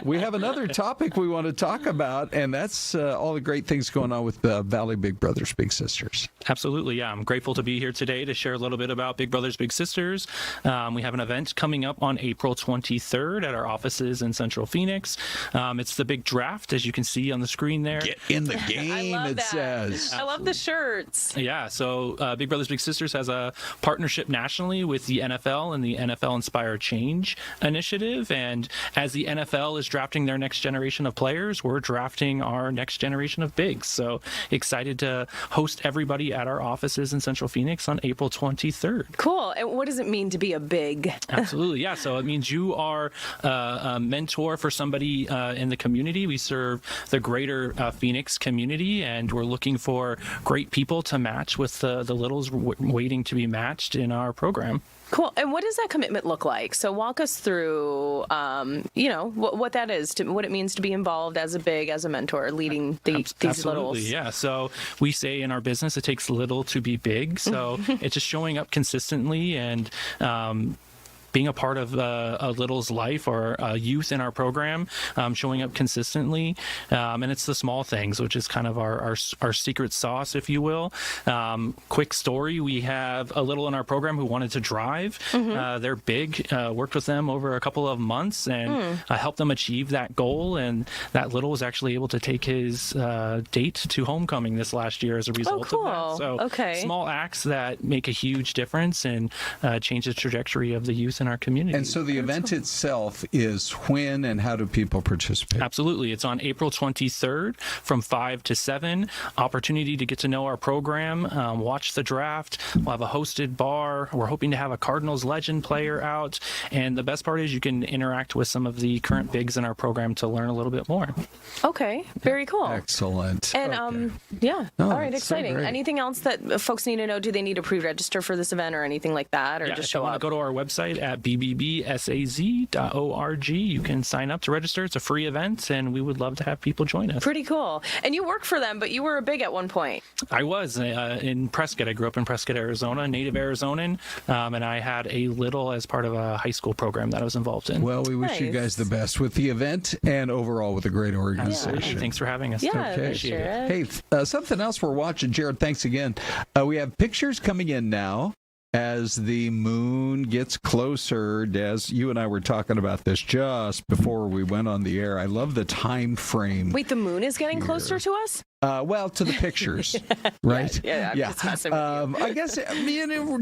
We have another topic we want to talk about, and that's all the great things going on with Valley Big Brothers Big Sisters. Absolutely, yeah. I'm grateful to be here today to share a little bit about Big Brothers Big Sisters. We have an event coming up on April 23rd at our offices in Central Phoenix. It's the big draft, as you can see on the screen there. Get in the game, it says. I love the shirts. Yeah, so Big Brothers Big Sisters has a partnership nationally with the NFL and the NFL Inspire Change initiative. And as the NFL is drafting their next generation of players, we're drafting our next generation generation of bigs. So excited to host everybody at our offices in Central Phoenix on April 23rd. Cool. And what does it mean to be a big? Absolutely. Yeah. So it means you are a mentor for somebody in the community. We serve the greater Phoenix community, and we're looking for great people to match with the littles waiting to be matched in our program. Cool. And what does that commitment look like? So walk us through, what that is, what it means to be involved as a big, as a mentor, leading these Absolutely, littles. yeah. So we say in our business, it takes little to be big. So it's just showing up consistently and being a part of a little's life or youth in our program, showing up consistently. And it's the small things, which is kind of our secret sauce, if you will. Quick story, we have a little in our program who wanted to drive. They're big, worked with them over a couple of months and helped them achieve that goal. And that little was actually able to take his date to homecoming this last year as a result of that. So small acts that make a huge difference and change the trajectory of the youth in our community. And so the event itself is when and how do people participate? Absolutely. It's on April 23rd from 5 to 7. Opportunity to get to know our program, watch the draft. We'll have a hosted bar. We're hoping to have a Cardinals legend player out. And the best part is you can interact with some of the current bigs in our program to learn a little bit more. Okay. Very cool. Excellent. And all right, exciting. So anything else that folks need to know? Do they need to pre-register for this event or anything like that, or just show up? Go to our website at bbbsaz.org. You can sign up to register. It's a free event, and we would love to have people join us. Pretty cool. And you work for them, but you were a big at one point. I was in Prescott. I grew up in Prescott, Arizona, native Arizonan, and I had a little as part of a high school program that I was involved in. Well, we wish you guys the best with the event and overall with a great organization. Thanks for having us. Yeah, Appreciate it. Hey, something else we're watching, Jared, thanks again. We have pictures coming in now as the moon gets closer. Des, you and I were talking about this just before we went on the air. I love the time frame. Wait, the moon is getting closer to us? Well, to the pictures, right? Yeah, I'm just messing with you. I guess,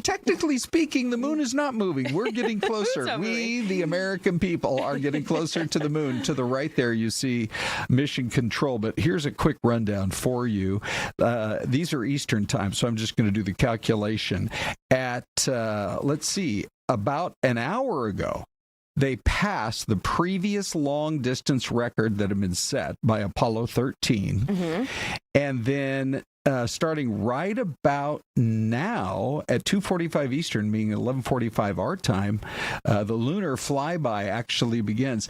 technically speaking, the moon is not moving. We're getting closer. We, the American people, are getting closer to the moon. To the right there, you see Mission Control. But here's a quick rundown for you. These are Eastern time, so I'm just going to do the calculation. At, let's see, about an hour ago, they passed the previous long-distance record that had been set by Apollo 13. And then starting right about now at 2:45 Eastern, meaning 11:45 our time, the lunar flyby actually begins.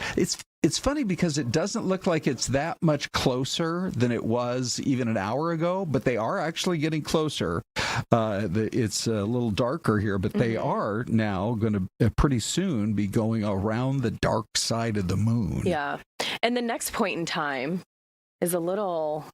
It's funny because it doesn't look like it's that much closer than it was even an hour ago, but they are actually getting closer. It's a little darker here, but they are now going to pretty soon be going around the dark side of the moon. Yeah. And the next point in time is a little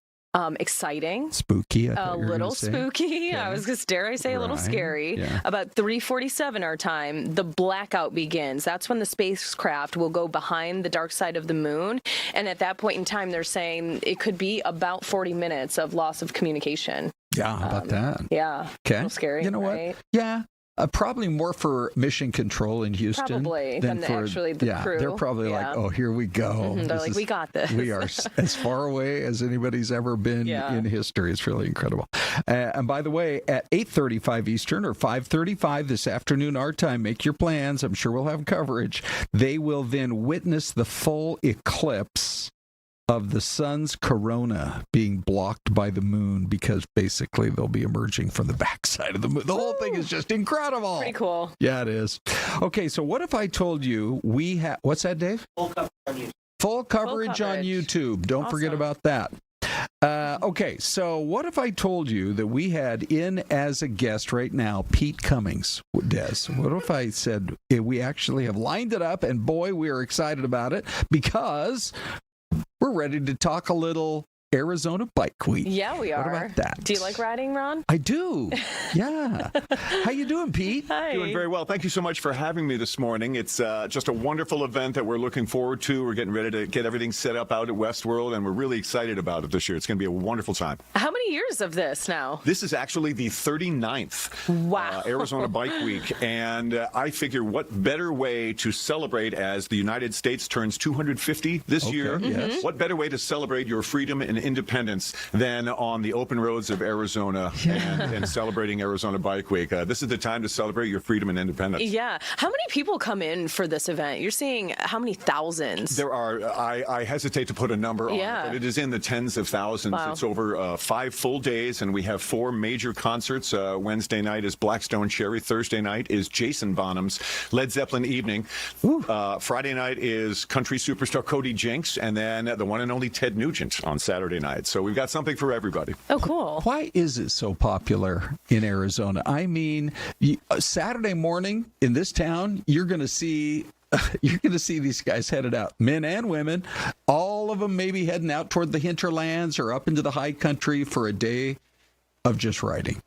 exciting. Spooky. A little spooky. Okay. I was just, dare I say, a little scary. Yeah. About 3:47 our time, the blackout begins. That's when the spacecraft will go behind the dark side of the moon. And at that point in time, they're saying it could be about 40 minutes of loss of communication. Yeah, how about that? Yeah. Okay. A little scary. You know right? what? Yeah. Probably more for Mission Control in Houston. Probably than for the crew. They're probably like, oh, here we go. They're like, we got this. We are as far away as anybody's ever been in history. It's really incredible. And by the way, at 8:35 Eastern or 5:35 this afternoon our time, make your plans. I'm sure we'll have coverage. They will then witness the full eclipse of the sun's corona being blocked by the moon, because basically they'll be emerging from the backside of the moon. The whole thing is just incredible. Pretty cool. Yeah, it is. Okay, so what if I told you we have, what's that, Dave? Full coverage on YouTube. Full coverage on YouTube. Don't forget about that. Okay, so what if I told you that we had in as a guest right now, Pete Cummings, Des? What if I said we actually have lined it up, and boy, we are excited about it because we're ready to talk a little Arizona Bike Week. Yeah, we are. What about that? Do you like riding, Ron? I do. Yeah. How you doing, Pete? Hi. Doing very well. Thank you so much for having me this morning. It's just a wonderful event that we're looking forward to. We're getting ready to get everything set up out at Westworld, and we're really excited about it this year. It's going to be a wonderful time. How many years of this now? This is actually the 39th Arizona Bike Week, and I figure what better way to celebrate as the United States turns 250 this year? Yes. What better way to celebrate your freedom and independence than on the open roads of Arizona and celebrating Arizona Bike Week. This is the time to celebrate your freedom and independence. Yeah. How many people come in for this event? You're seeing how many thousands? There are, I hesitate to put a number on it, but it is in the tens of thousands. Wow. It's over 5 full days, and we have 4 major concerts. Wednesday night is Blackstone Cherry. Thursday night is Jason Bonham's Led Zeppelin Evening. Friday night is country superstar Cody Jinks, and then the one and only Ted Nugent on Saturday night. So we've got something for everybody. Oh, cool. Why is it so popular in Arizona? I mean, Saturday morning in this town, you're going to see these guys headed out, men and women, all of them maybe heading out toward the hinterlands or up into the high country for a day of just riding.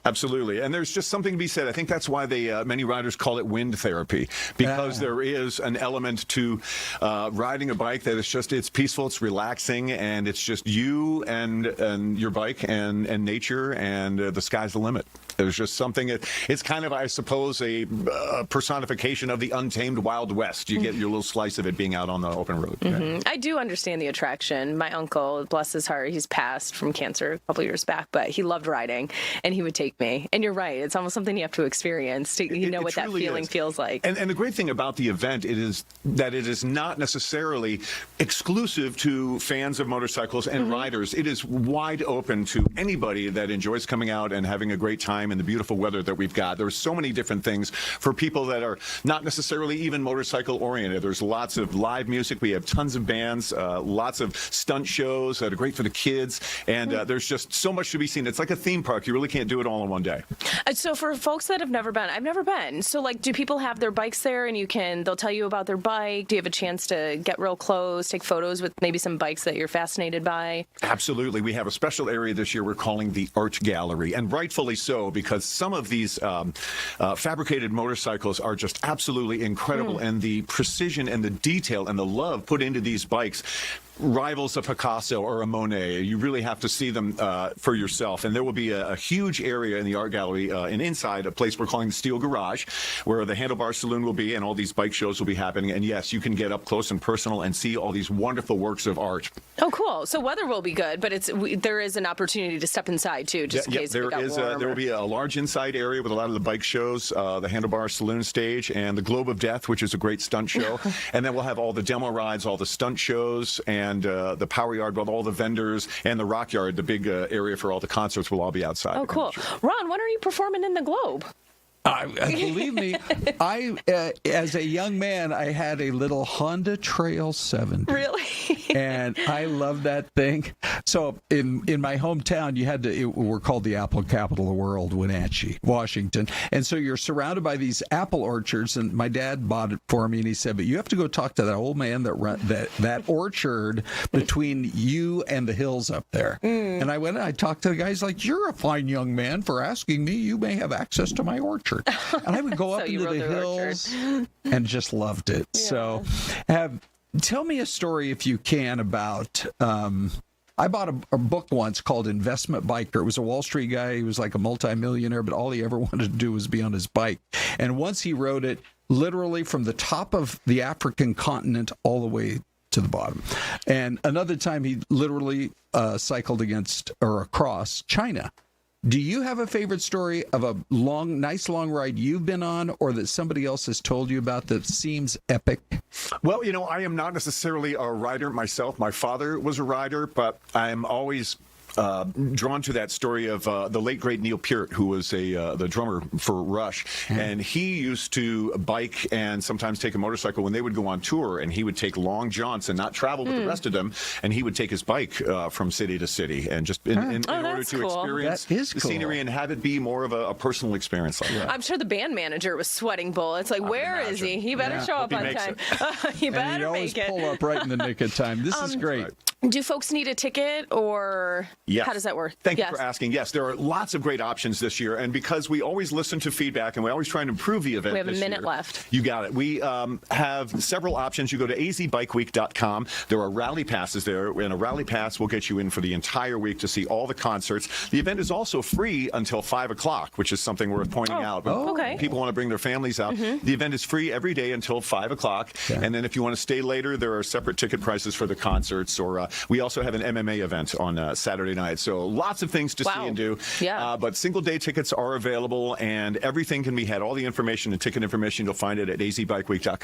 Absolutely. And there's just something to be said. I think that's why many riders call it wind therapy, because there is an element to riding a bike that is just, it's peaceful, it's relaxing, and it's just you and your bike and nature, and the sky's the limit. There's just something, it's kind of, I suppose, a personification of the untamed Wild West. You get your little slice of it being out on the open road. Mm-hmm. I do understand the attraction. My uncle, bless his heart, he's passed from cancer a couple years back, but he loved riding, and he would take me. And you're right, it's almost something you have to experience to know what that feeling feels like. And the great thing about the event is that it is not necessarily exclusive to fans of motorcycles and riders. It is wide open to anybody that enjoys coming out and having a great time in the beautiful weather that we've got. There's so many different things for people that are not necessarily even motorcycle oriented. There's lots of live music. We have tons of bands, lots of stunt shows that are great for the kids, and there's just so much to be seen. It's like a theme park. You really can't do it all in one day. So for folks that have never been, I've never been. So like, do people have their bikes there and they'll tell you about their bike? Do you have a chance to get real close, take photos with maybe some bikes that you're fascinated by? Absolutely. We have a special area this year we're calling the Art Gallery, and rightfully so, because some of these fabricated motorcycles are just absolutely incredible, and the precision and the detail and the love put into these bikes rivals a Picasso or a Monet. You really have to see them for yourself. And there will be a huge area in the art gallery and inside a place we're calling the Steel Garage, where the Handlebar Saloon will be and all these bike shows will be happening. And yes, you can get up close and personal and see all these wonderful works of art. Oh, cool. So weather will be good, but there is an opportunity to step inside too, just in case it got warmer. There will be a large inside area with a lot of the bike shows, the Handlebar Saloon stage, and the Globe of Death, which is a great stunt show. And then we'll have all the demo rides, all the stunt shows, and the Power Yard with all the vendors, and the Rock Yard, the big area for all the concerts, will all be outside. Oh, cool. Ron, when are you performing in the Globe? Believe me, as a young man, I had a little Honda Trail 70. Really? And I love that thing. So in my hometown, we're called the apple capital of the world, Wenatchee, Washington. And so you're surrounded by these apple orchards, and my dad bought it for me, and he said, but you have to go talk to that old man that orchard between you and the hills up there. And I went and I talked to the guy. He's like, you're a fine young man for asking me. You may have access to my orchard. And I would go up into the hills and just loved it. Yeah. So tell me a story, if you can, about I bought a book once called Investment Biker. It was a Wall Street guy. He was like a multimillionaire, but all he ever wanted to do was be on his bike. And once he wrote it literally from the top of the African continent all the way to the bottom. And another time he literally cycled across China. Do you have a favorite story of a nice long ride you've been on, or that somebody else has told you about that seems epic? Well, I am not necessarily a rider myself. My father was a rider, but I'm always drawn to that story of the late great Neil Peart, who was the drummer for Rush, and he used to bike and sometimes take a motorcycle when they would go on tour, and he would take long jaunts and not travel with the rest of them, and he would take his bike from city to city, and just in order to experience the scenery and have it be more of a personal experience like that. I'm sure the band manager was sweating bullets. Like, where is he? He better show up on time. He better make it. He always pull up right in the nick of time. This is great. Do folks need a ticket or? Yes. How does that work? Thank you for asking. Yes, there are lots of great options this year, and because we always listen to feedback and we always try and improve the event. We have a this minute year, left. You got it. We have several options. You go to azbikeweek.com. There are rally passes there, and a rally pass will get you in for the entire week to see all the concerts. The event is also free until 5 o'clock, which is something worth pointing out. Okay. People want to bring their families out. The event is free every day until 5 o'clock, and then if you want to stay later, there are separate ticket prices for the concerts, or we also have an MMA event on Saturday night. So lots of things to see and do. Yeah. But single-day tickets are available, and everything can be had. All the information and ticket information, you'll find it at azbikeweek.com.